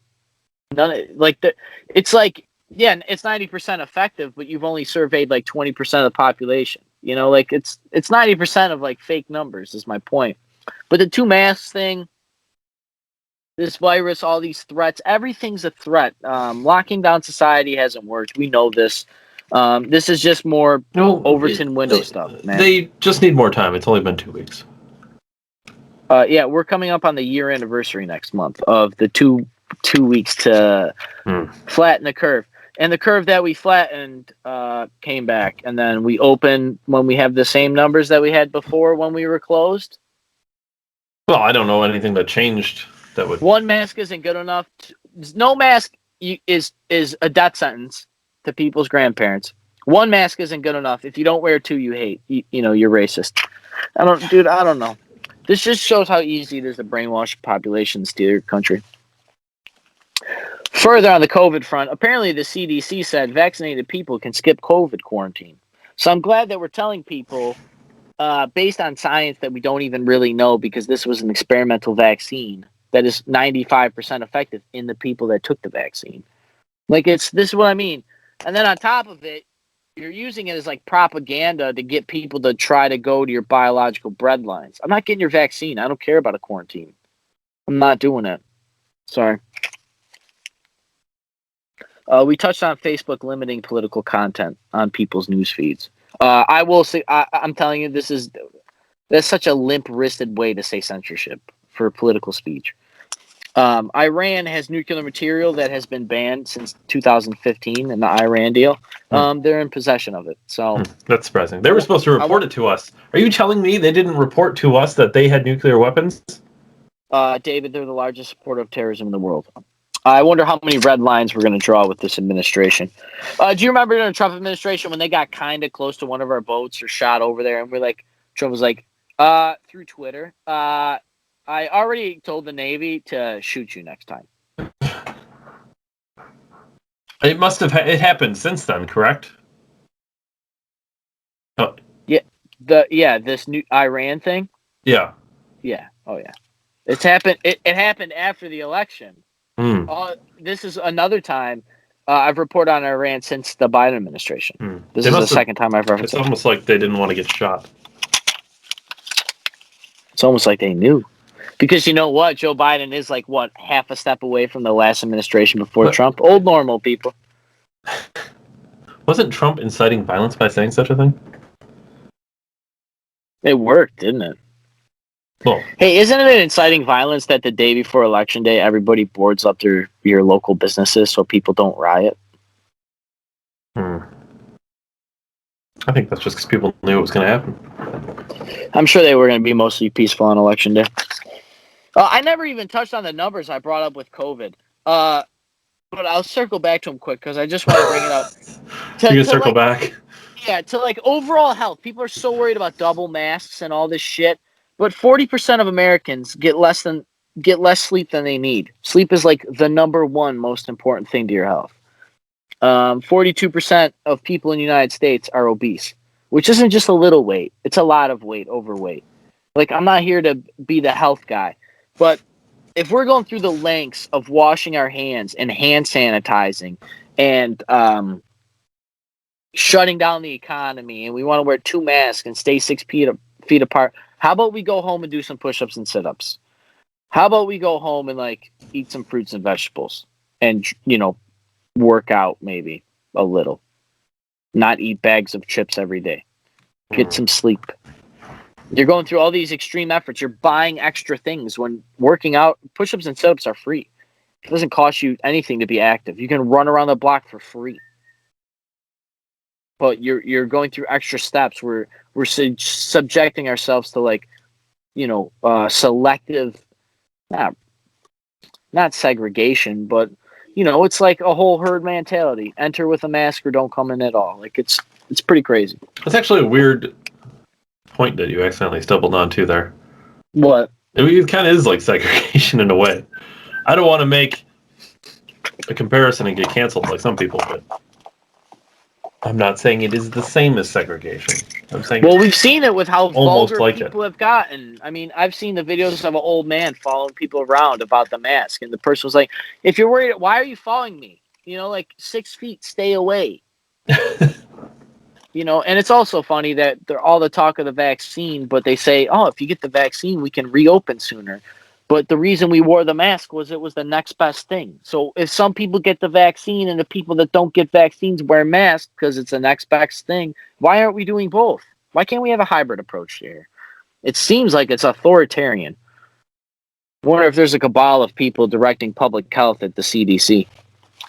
it's like, yeah, it's 90% effective, but you've only surveyed like 20% of the population. You know, like it's 90% of like fake numbers is my point. But the 2 masks thing, this virus, all these threats, everything's a threat. Locking down society hasn't worked. We know this. This is just more Overton window stuff, man. They just need more time. It's only been 2 weeks. Yeah, we're coming up on the year anniversary next month of the two weeks to flatten the curve. And the curve that we flattened came back. And then we open when we have the same numbers that we had before when we were closed. Well, I don't know anything that changed that would... 1 mask isn't good enough. No mask is a death sentence to people's grandparents. 1 mask isn't good enough. If you don't wear 2, you hate. You're racist. I don't know. This just shows how easy it is to brainwash a population and steal your country. Further on the COVID front, apparently the CDC said vaccinated people can skip COVID quarantine. So I'm glad that we're telling people, based on science that we don't even really know, because this was an experimental vaccine that is 95% effective in the people that took the vaccine. Like, this is what I mean. And then on top of it, you're using it as like propaganda to get people to try to go to your biological breadlines. I'm not getting your vaccine. I don't care about a quarantine. I'm not doing it. Sorry. We touched on Facebook limiting political content on people's news feeds. I will say, I'm telling you, that's such a limp-wristed way to say censorship for political speech. Iran has nuclear material that has been banned since 2015 in the Iran deal. They're in possession of it. So that's surprising. They were supposed to report it to us. Are you telling me they didn't report to us that they had nuclear weapons? David, they're the largest supporter of terrorism in the world. I wonder how many red lines we're going to draw with this administration. Do you remember in the Trump administration when they got kind of close to one of our boats or shot over there, and Trump was like, through Twitter, I already told the Navy to shoot you next time. It must have. It happened since then, correct? Oh. Yeah. This new Iran thing. Yeah. Yeah. Oh yeah. It's happened. It happened after the election. This is another time I've reported on Iran since the Biden administration. This is the second time I've referenced it. It's almost like they didn't want to get shot. It's almost like they knew. Because you know what? Joe Biden is like, half a step away from the last administration before Trump? Old normal, people. Wasn't Trump inciting violence by saying such a thing? It worked, didn't it? Well, hey, isn't it inciting violence that the day before Election Day, everybody boards up your local businesses so people don't riot? I think that's just because people knew it was going to happen. I'm sure they were going to be mostly peaceful on Election Day. I never even touched on the numbers I brought up with COVID. But I'll circle back to them quick because I just want to bring it up. You can circle back? Yeah, to like overall health. People are so worried about double masks and all this shit. But 40% of Americans get less sleep than they need. Sleep is like the number one most important thing to your health. 42% of people in the United States are obese, which isn't just a little weight. It's a lot of weight, overweight. Like, I'm not here to be the health guy. But if we're going through the lengths of washing our hands and hand sanitizing and shutting down the economy and we want to wear 2 masks and stay 6 feet apart. How about we go home and do some push-ups and sit-ups? How about we go home and like eat some fruits and vegetables and, you know, work out maybe a little, not eat bags of chips every day, get some sleep. You're going through all these extreme efforts. You're buying extra things when working out. Push-ups and sit-ups are free. It doesn't cost you anything to be active. You can run around the block for free. But you're going through extra steps. We're subjecting ourselves to like, you know, selective, not segregation, but you know, it's like a whole herd mentality. Enter with a mask or don't come in at all. Like it's pretty crazy. That's actually a weird point that you accidentally stumbled onto there. What? It kind of is like segregation in a way. I don't want to make a comparison and get canceled like some people, but I'm not saying it is the same as segregation. I'm saying we've seen it with how vulgar like people have gotten. I mean, I've seen the videos of an old man following people around about the mask, and the person was like, "If you're worried, why are you following me? You know, like 6 feet, stay away." You know, and it's also funny that they're all the talk of the vaccine, but they say, "Oh, if you get the vaccine, we can reopen sooner." But the reason we wore the mask was it was the next best thing. So if some people get the vaccine and the people that don't get vaccines wear masks because it's the next best thing, why aren't we doing both? Why can't we have a hybrid approach here? It seems like it's authoritarian. I wonder if there's a cabal of people directing public health at the CDC.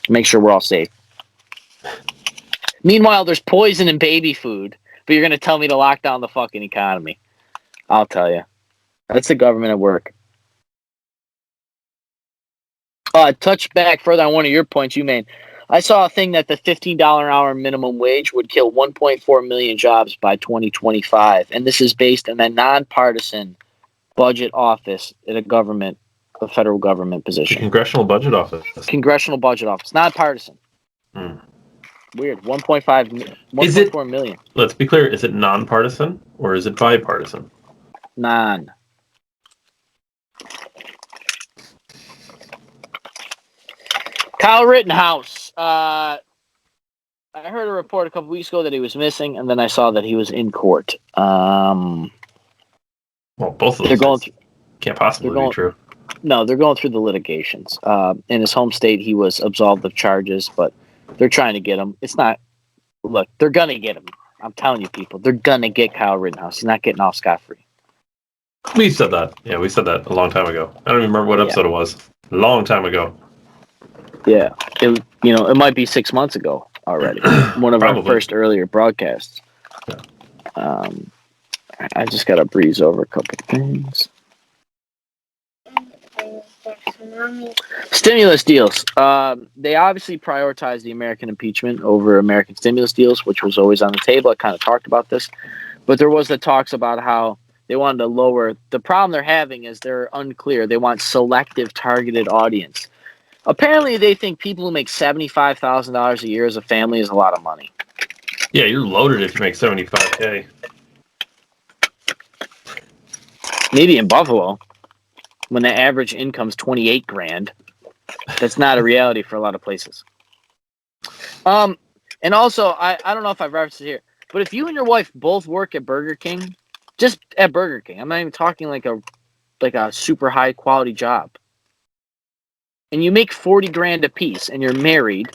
Make sure we're all safe. Meanwhile, there's poison in baby food, but you're going to tell me to lock down the fucking economy. I'll tell you. That's the government at work. Touch back further on one of your points you made. I saw a thing that the $15 an hour minimum wage would kill 1.4 million jobs by 2025. And this is based on a nonpartisan budget office at a federal government position. The Congressional Budget Office. Congressional Budget Office. Nonpartisan. Weird. 1.4 million. Let's be clear. Is it nonpartisan or is it bipartisan? Non. Kyle Rittenhouse. I heard a report a couple weeks ago that he was missing, and then I saw that he was in court. Well, both of those can't possibly be true. No, they're going through the litigations. In his home state, he was absolved of charges, but they're trying to get him. Look, they're going to get him. I'm telling you, people, they're going to get Kyle Rittenhouse. He's not getting off scot-free. We said that. Yeah, we said that a long time ago. I don't even remember what episode it was. A long time ago. Yeah, it might be 6 months ago already. One of our first earlier broadcasts. Yeah. I just got to breeze over a couple of things. Stimulus deals. They obviously prioritized the American impeachment over American stimulus deals, which was always on the table. I kind of talked about this. But there was the talks about how they wanted to lower. The problem they're having is they're unclear. They want selective targeted audience. Apparently, they think people who make $75,000 a year as a family is a lot of money. Yeah, you're loaded if you make $75K. Maybe in Buffalo, when the average income's $28,000, that's not a reality for a lot of places. And also, I don't know if I've referenced it here, but if you and your wife both work at Burger King, just at Burger King, I'm not even talking like a super high quality job, and you make $40,000 a piece, and you're married,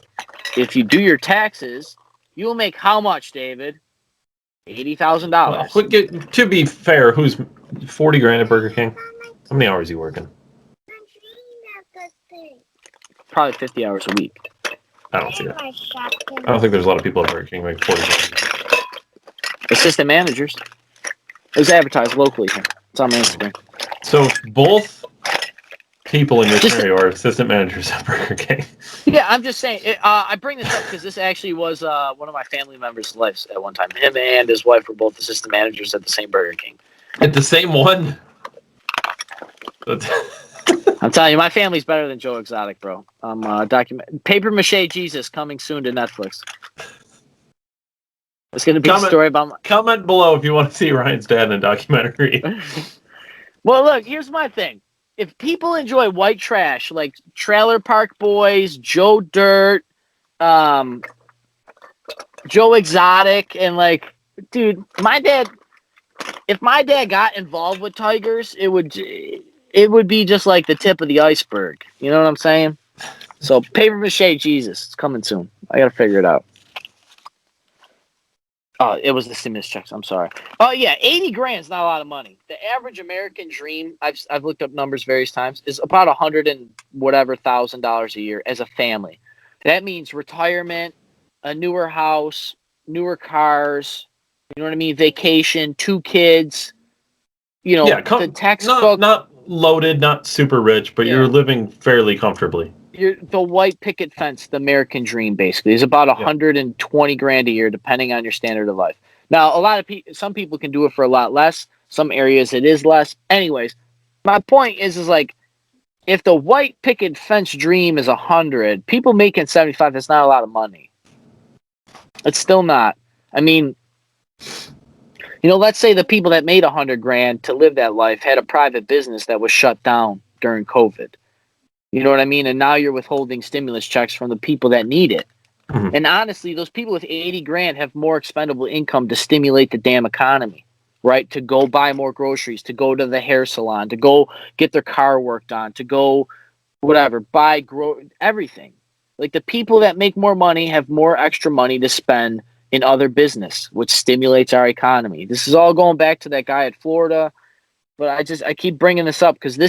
if you do your taxes, you will make how much, David? $80,000. Well, to be fair, who's $40,000 at Burger King? How many hours are you working? Probably 50 hours a week. I don't see it. I don't think there's a lot of people at Burger King who make $40,000. Assistant managers. It was advertised locally here. It's on my Instagram. So both people in your scenario are assistant managers at Burger King. Yeah, I'm just saying. I bring this up because this actually was one of my family members' lives at one time. Him and his wife were both assistant managers at the same Burger King. At the same one? I'm telling you, my family's better than Joe Exotic, bro. Paper Mache Jesus coming soon to Netflix. It's going to be a story about... Comment below if you want to see Ryan's dad in a documentary. Well, look, here's my thing. If people enjoy white trash like Trailer Park Boys, Joe Dirt, Joe Exotic and like, dude, my dad. If my dad got involved with tigers, it would be just like the tip of the iceberg. You know what I'm saying? So paper mache Jesus, it's coming soon. I gotta figure it out. Oh, it was the stimulus checks. I'm sorry. Oh yeah, 80 grand is not a lot of money. The average American dream, I've looked up numbers various times, is about $100,000 a year as a family. That means retirement, a newer house, newer cars. You know what I mean? Vacation, 2 kids. You know, Yeah, the textbook. not loaded, not super rich, but Yeah, you're living fairly comfortably. the white picket fence, the American dream, basically, is about Yeah. 120 grand a year, depending on your standard of life. Now, a lot of some people can do it for a lot less. Some areas it is less. Anyways, my point is like, if the white picket fence dream is 100, people making 75, that's not a lot of money. It's still not. I mean, let's say the people that made 100 grand to live that life had a private business that was shut down during COVID. You know what I mean? And now you're withholding stimulus checks from the people that need it. Mhm. And honestly, those people with 80 grand have more expendable income to stimulate the damn economy, right? To go buy more groceries, to go to the hair salon, to go get their car worked on, to go whatever, buy everything. Like the people that make more money have more extra money to spend in other business, which stimulates our economy. This is all going back to that guy at Florida, but I keep bringing this up because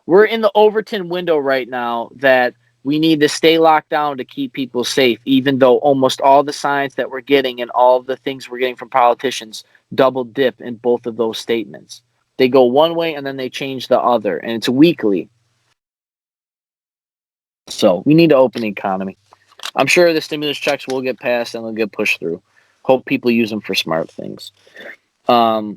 we're in the Overton window right now that we need to stay locked down to keep people safe, even though almost all the science that we're getting and all the things we're getting from politicians double dip in both of those statements. They go one way and then they change the other, and it's weekly. So we need to open the economy. I'm sure the stimulus checks will get passed and they'll get pushed through. Hope people use them for smart things. Yeah,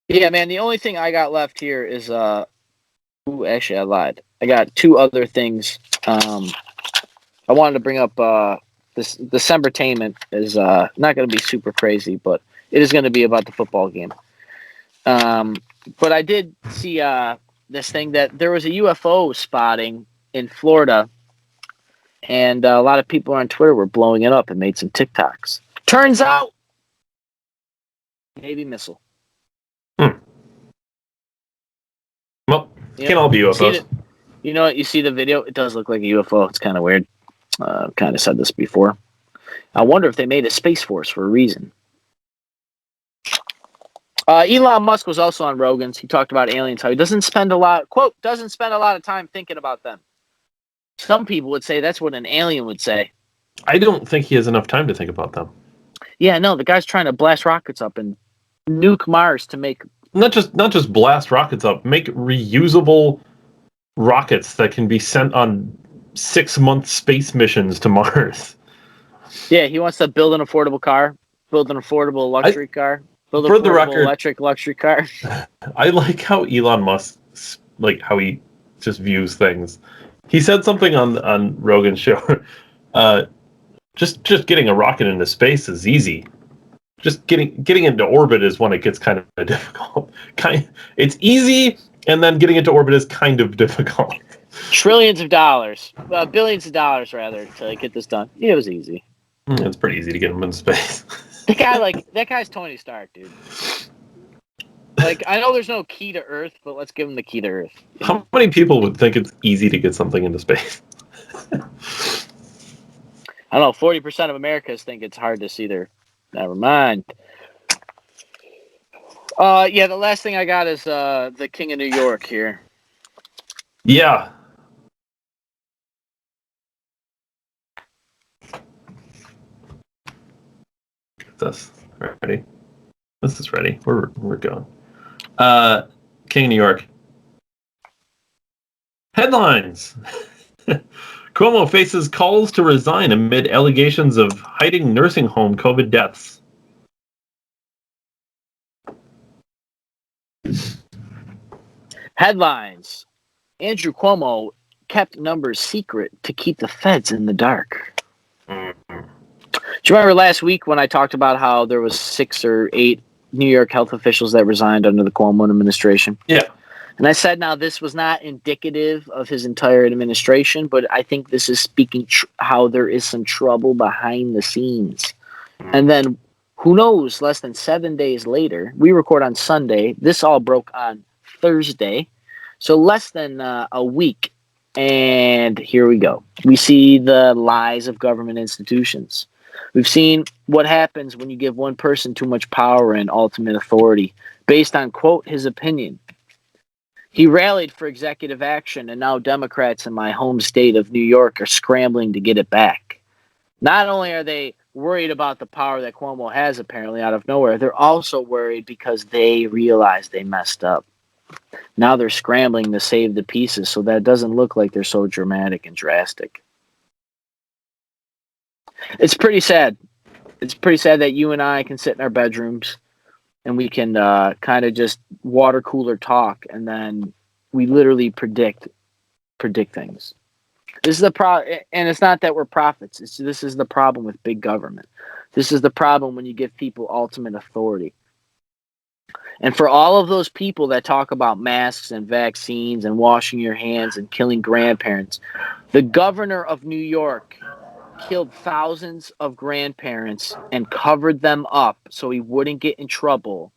man. The only thing I got left here is actually, I lied. I got 2 other things. I wanted to bring up this Decembertainment is not going to be super crazy, but it is going to be about the football game. But I did see this thing that there was a UFO spotting in Florida, and a lot of people on Twitter were blowing it up and made some TikToks. Turns out, Navy missile. Well, can't all be UFOs. You know what? You see the video? It does look like a UFO. It's kind of weird. Kind of said this before. I wonder if they made a Space Force for a reason. Elon Musk was also on Rogan's. He talked about aliens, how he doesn't spend a lot of time thinking about them. Some people would say that's what an alien would say. I don't think he has enough time to think about them. Yeah, no, the guy's trying to blast rockets up and nuke Mars to make not just blast rockets up, make reusable rockets that can be sent on 6-month space missions to Mars. Yeah, he wants to build an affordable car, build an affordable luxury car, build an affordable electric luxury car. I like how Elon Musk, like how he just views things. He said something on Rogan's show. Just getting a rocket into space is easy. Just getting into orbit is when it gets kind of difficult. It's easy, and then getting into orbit is kind of difficult. Trillions of dollars, billions of dollars rather, to get this done. Yeah, it was easy. It's pretty easy to get him into space. That guy's Tony Stark, dude. Like, I know there's no key to Earth, but let's give him the key to Earth. How many people would think it's easy to get something into space? I don't know. 40% of Americans think it's hard to see their. Never mind. Yeah, the last thing I got is the King of New York here. Yeah. This ready? This is ready. We're going. King of New York. Headlines. Cuomo faces calls to resign amid allegations of hiding nursing home COVID deaths. Headlines. Andrew Cuomo kept numbers secret to keep the feds in the dark. Mm-hmm. Do you remember last week when I talked about how there was 6 or 8 New York health officials that resigned under the Cuomo administration? Yeah. And I said now this was not indicative of his entire administration, but I think this is speaking how there is some trouble behind the scenes. And then, who knows, less than 7 days later, we record on Sunday. This all broke on Thursday. So less than a week. And here we go. We see the lies of government institutions. We've seen what happens when you give one person too much power and ultimate authority based on, quote, his opinion. He rallied for executive action, and now Democrats in my home state of New York are scrambling to get it back. Not only are they worried about the power that Cuomo has apparently out of nowhere, they're also worried because they realize they messed up. Now they're scrambling to save the pieces so that it doesn't look like they're so dramatic and drastic. It's pretty sad. It's pretty sad that you and I can sit in our bedrooms and we can kind of just water cooler talk, and then we literally predict things. This is the problem, and it's not that we're prophets. This is the problem with big government. This is the problem when you give people ultimate authority. And for all of those people that talk about masks and vaccines and washing your hands and killing grandparents, the governor of New York killed thousands of grandparents and covered them up so he wouldn't get in trouble.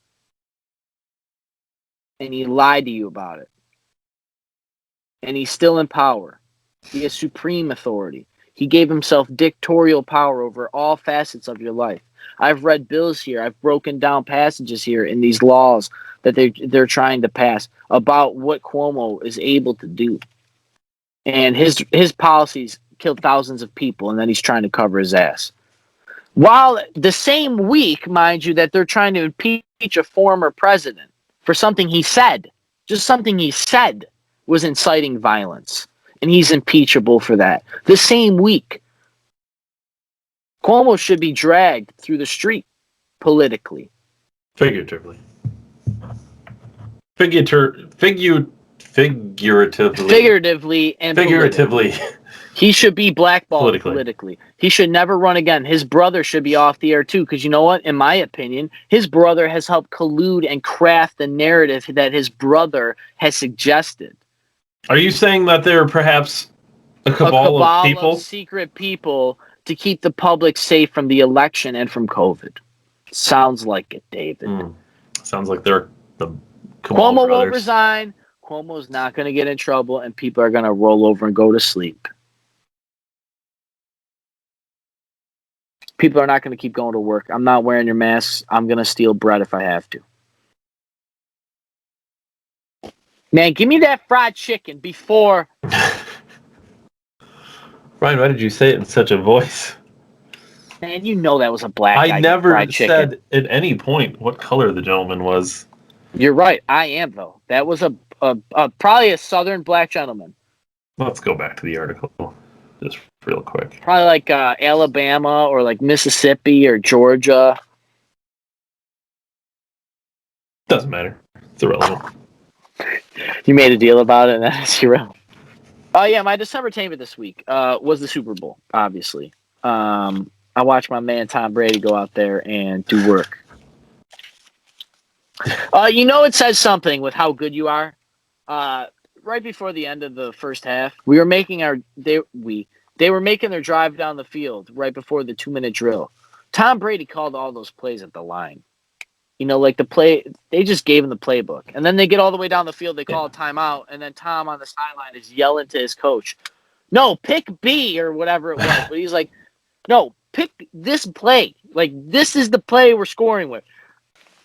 And he lied to you about it. And he's still in power. He has supreme authority. He gave himself dictatorial power over all facets of your life. I've read bills here. I've broken down passages here in these laws that they're trying to pass about what Cuomo is able to do. And his policies killed thousands of people, and then he's trying to cover his ass. While the same week, mind you, that they're trying to impeach a former president for something he said, just something he said was inciting violence. And he's impeachable for that. The same week, Cuomo should be dragged through the street politically. Figuratively. Figuratively and figuratively. He should be blackballed politically. He should never run again. His brother should be off the air too, because you know what? In my opinion, his brother has helped collude and craft the narrative that his brother has suggested. Are you saying that there are perhaps a cabal of people? Of secret people to keep the public safe from the election and from COVID. Sounds like it, David. Sounds like they're the cabal Cuomo brothers. won't resign. Cuomo's not going to get in trouble, and people are going to roll over and go to sleep. People are not going to keep going to work. I'm not wearing your masks. I'm going to steal bread if I have to. Man, give me that fried chicken before... Ryan, why did you say it in such a voice? Man, you know that was a black guy. I never fried chicken. said at any point what color the gentleman was. You're right. I am, though. That was a probably a southern black gentleman. Let's go back to the article just real quick. Probably like Alabama or like Mississippi or Georgia. Doesn't matter. It's irrelevant. You made a deal about it, and that's irrelevant. Oh, yeah, my December entertainment this week was the Super Bowl, obviously. I watched my man Tom Brady go out there and do work. You know it says something with how good you are. Right before the end of the first half, we were making they were making their drive down the field right before the 2-minute drill. Tom Brady called all those plays at the line. You know, like the play, they just gave him the playbook. And then they get all the way down the field, they call a timeout, and then Tom on the sideline is yelling to his coach, no, pick B or whatever it was. But he's like, no, pick this play. Like, this is the play we're scoring with.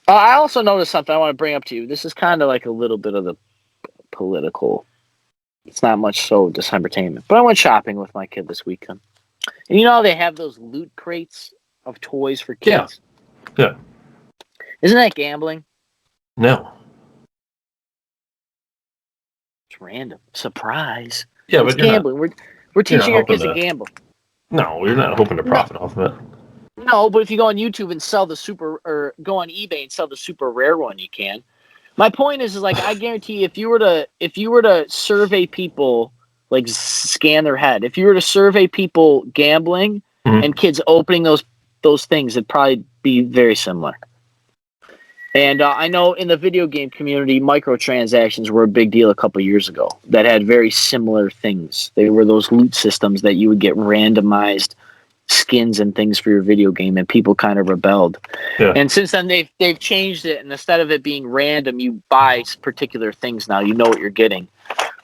I also noticed something I want to bring up to you. This is kind of like a little bit of the political. It's not much so December entertainment. But I went shopping with my kid this weekend. And you know how they have those loot crates of toys for kids? Yeah. Isn't that gambling? No. It's random. Surprise. Yeah, it's but gambling. We're teaching our kids to gamble. No, we're not hoping to profit off of it. No, but if you go on YouTube and sell or go on eBay and sell the super rare one, you can. My point is like I guarantee if you were to survey people, like scan their head, if you were to survey people gambling and kids opening those things, it'd probably be very similar. And I know in the video game community, microtransactions were a big deal a couple years ago that had very similar things. They were those loot systems that you would get randomized skins and things for your video game, and people kind of rebelled. Yeah. And since then, they've changed it, and instead of it being random, you buy particular things now. You know what you're getting.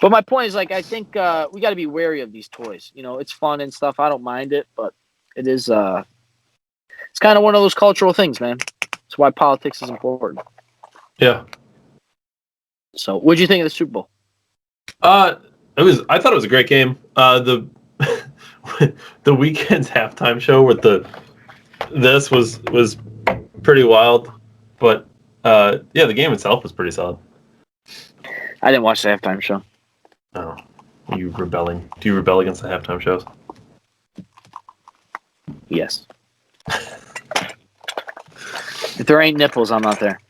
But my point is, like, I think we got to be wary of these toys. You know, it's fun and stuff. I don't mind it, but it is it's kind of one of those cultural things, man. That's why politics is important. Yeah. So, what'd you think of the Super Bowl? I thought it was a great game. The Weeknd's halftime show with this was pretty wild, but yeah, the game itself was pretty solid. I didn't watch the halftime show. Oh, you rebelling? Do you rebel against the halftime shows? Yes. If there ain't nipples, I'm not there.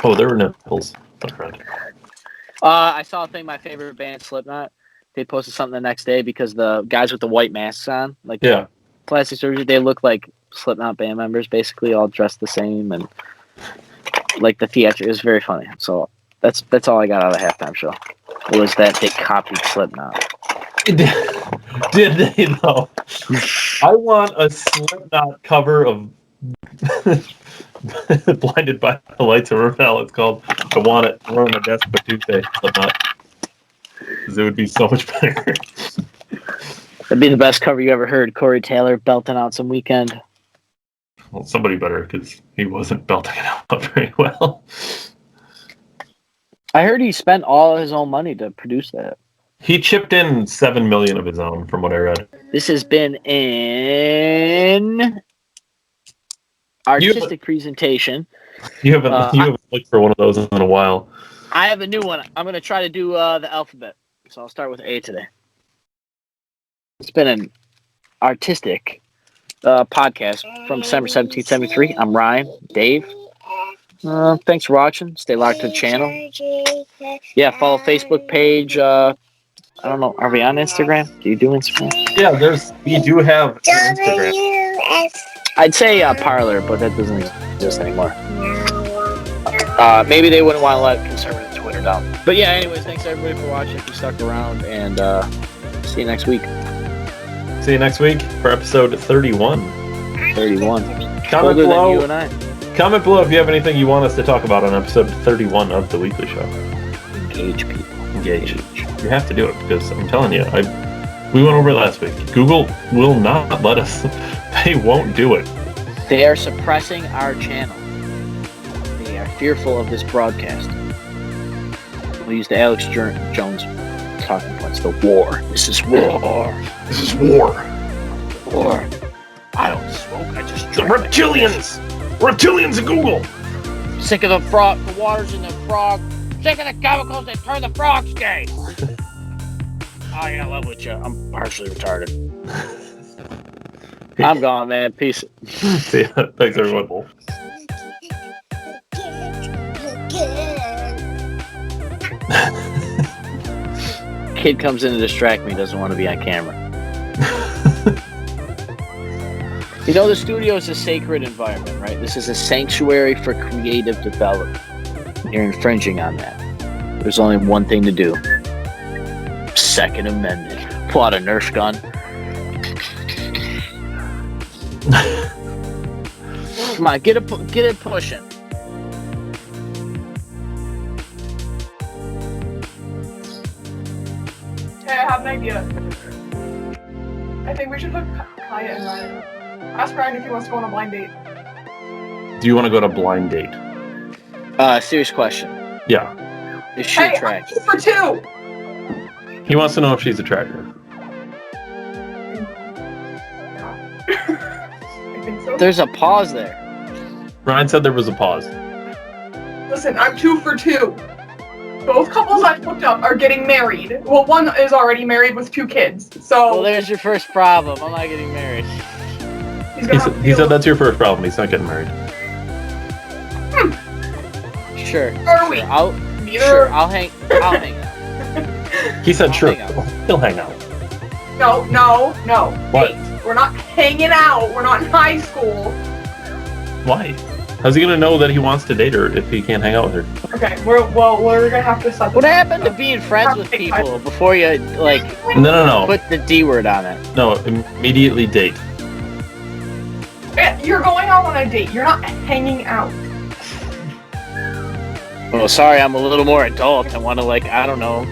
Oh, there were nipples, my friend. I saw a thing. My favorite band, Slipknot, they posted something the next day because the guys with the white masks on, like plastic surgery, they look like Slipknot band members, basically all dressed the same, and like the theater. It was very funny. So that's all I got out of the halftime show. It was that they copied Slipknot. Did they though? I want a Slipknot cover of Blinded by the Lights of Ravel. It's called. I want it. We're on my desk for Tuesday. Slipknot. Because it would be so much better. That'd be the best cover you ever heard. Corey Taylor belting out some Weekend. Well, somebody better, because he wasn't belting it out very well. I heard he spent all his own money to produce that. He chipped in $7 million of his own, from what I read. This has been an artistic presentation. You haven't looked for one of those in a while. I have a new one. I'm going to try to do the alphabet. So I'll start with A today. It's been an artistic podcast from December 1773. I'm Ryan, Dave. Thanks for watching. Stay locked to the channel. Yeah, follow Facebook page. I don't know. Are we on Instagram? Do you do Instagram? Yeah, we do have Instagram. I'd say Parlor, but that doesn't exist anymore. Maybe they wouldn't want to let conservative Twitter down. But yeah, anyways, thanks everybody for watching. If you stuck around, and see you next week. See you next week for episode 31. 31. Comment Older below. than you and I. Comment below if you have anything you want us to talk about on episode 31 of The Weekly Show. Engage people. Engage. You have to do it, because I'm telling you, we went over it last week. Google will not let us. They won't do it. They are suppressing our channel. They are fearful of this broadcast. We'll use the Alex Jones talking points. The war. This is war. This is war. War. I don't smoke. I just The drink. reptilians! Reptilians at Google! Sick of the frog. The waters in the frog. Sick of the chemicals that turn the frogs gay. Oh yeah, I love with you. I'm partially retarded. I'm gone, man. Peace. See ya. Thanks, everyone. Kid comes in to distract me. Doesn't want to be on camera. You know, the studio is a sacred environment, right? This is a sanctuary for creative development. You're infringing on that. There's only one thing to do. Second Amendment. Pull out a Nerf gun. Come on, get it pushing. Hey, I have an idea. I think we should hook Kaya and Ryan. Ask Ryan if he wants to go on a blind date. Do you want to go to blind date? Serious question. Yeah. Is she attractive? I'm 2 for 2! He wants to know if she's attractive. I think so. There's a pause there. Ryan said there was a pause. Listen, I'm 2 for 2. Both couples I've hooked up are getting married. Well, one is already married with 2 kids, so... Well, there's your first problem. I'm not getting married. He said that's your first problem. He's not getting married. Sure. Are we? I'll hang out. He said I'll sure. hang out. He'll hang out. No. What? Wait, we're not hanging out. We're not in high school. Why? How's he gonna know that he wants to date her if he can't hang out with her? Okay, we're gonna have to set this What up. happened to being friends with people before you like No. put the D word on it? No, immediately date. You're going out on a date. You're not hanging out. Well, sorry, I'm a little more adult. I want to I don't know,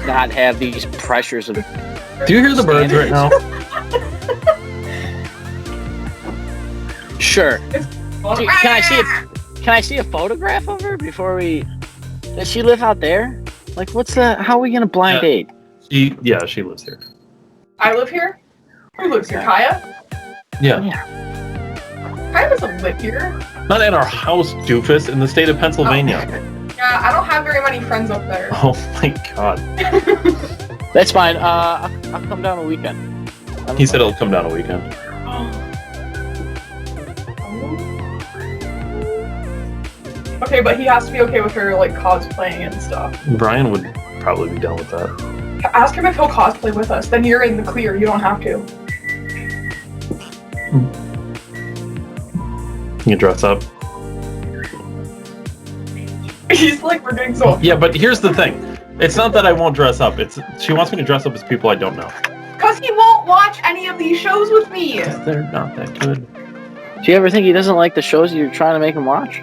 not have these pressures of. Do you hear the birds right now? Sure. Can I see a photograph of her before we? Does she live out there? Like, how are we gonna blind date? She lives here. I live here. Who lives here? Kaya? Yeah. Kaya doesn't live here. Not at our house, doofus, in the state of Pennsylvania. Yeah, I don't have very many friends up there. Oh my god. That's fine. I'll come down a weekend. He said he'll come down a weekend. Okay, but he has to be okay with her cosplaying and stuff. Brian would probably be down with that. Ask him if he'll cosplay with us. Then you're in the clear. You don't have to. You can dress up. He's like, we're doing so. Yeah, but here's the thing. It's not that I won't dress up. She wants me to dress up as people I don't know. Because he won't watch any of these shows with me. They're not that good. Do you ever think he doesn't like the shows you're trying to make him watch?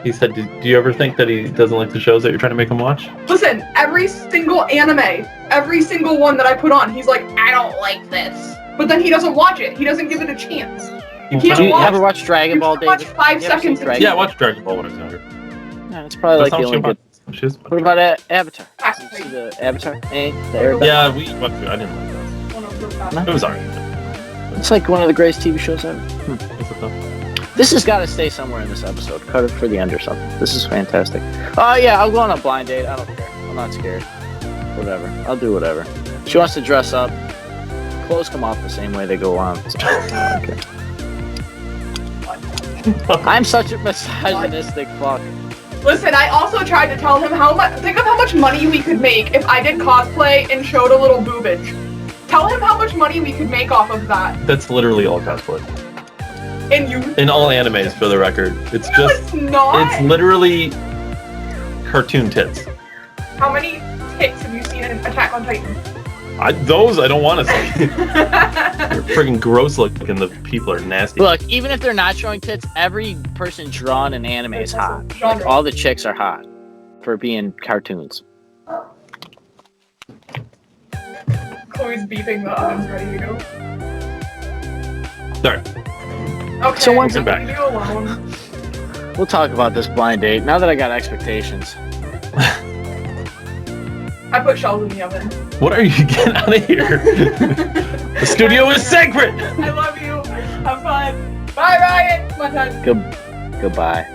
He said, do you ever think that he doesn't like the shows that you're trying to make him watch? Listen, every single anime, every single one that I put on, he's like, I don't like this. But then he doesn't watch it. He doesn't give it a chance. You can't Do you watch. ever watch Dragon Ball, Watch David? 5 You ever seen seconds. Dragon Yeah, I watched Dragon Ball when I was younger. Yeah, it's probably That's like the how only good. she is. What about Avatar? Did you see the Avatar? The Airbender? Yeah, we went through. I didn't like that. It was alright. It's like one of the greatest TV shows ever. What's it though? This has got to stay somewhere in this episode. Cut it for the end or something. This is fantastic. Oh yeah, I'll go on a blind date. I don't care. I'm not scared. Whatever. I'll do whatever. She wants to dress up. Clothes come off the same way they go on. So I don't care. I'm such a misogynistic fuck. Listen, I also tried to tell him think of how much money we could make if I did cosplay and showed a little boobage. Tell him how much money we could make off of that. That's literally all cosplay. And you... In all animes, for the record. It's No, just... it's not. It's literally... cartoon tits. How many tits have you seen in Attack on Titan? Those I don't want to see. They're freaking gross looking. The people are nasty. Look, even if they're not showing tits, every person drawn in anime is hot. Like, all the chicks are hot for being cartoons. Chloe's beeping, the oven's ready to go. Sorry. Okay, So when's it leave you alone. We'll talk about this blind date now that I got expectations. I put shells in the oven. What are you getting out of here? The studio is sacred! I love you. Have fun. Bye, Ryan. Come on, Ted. Goodbye.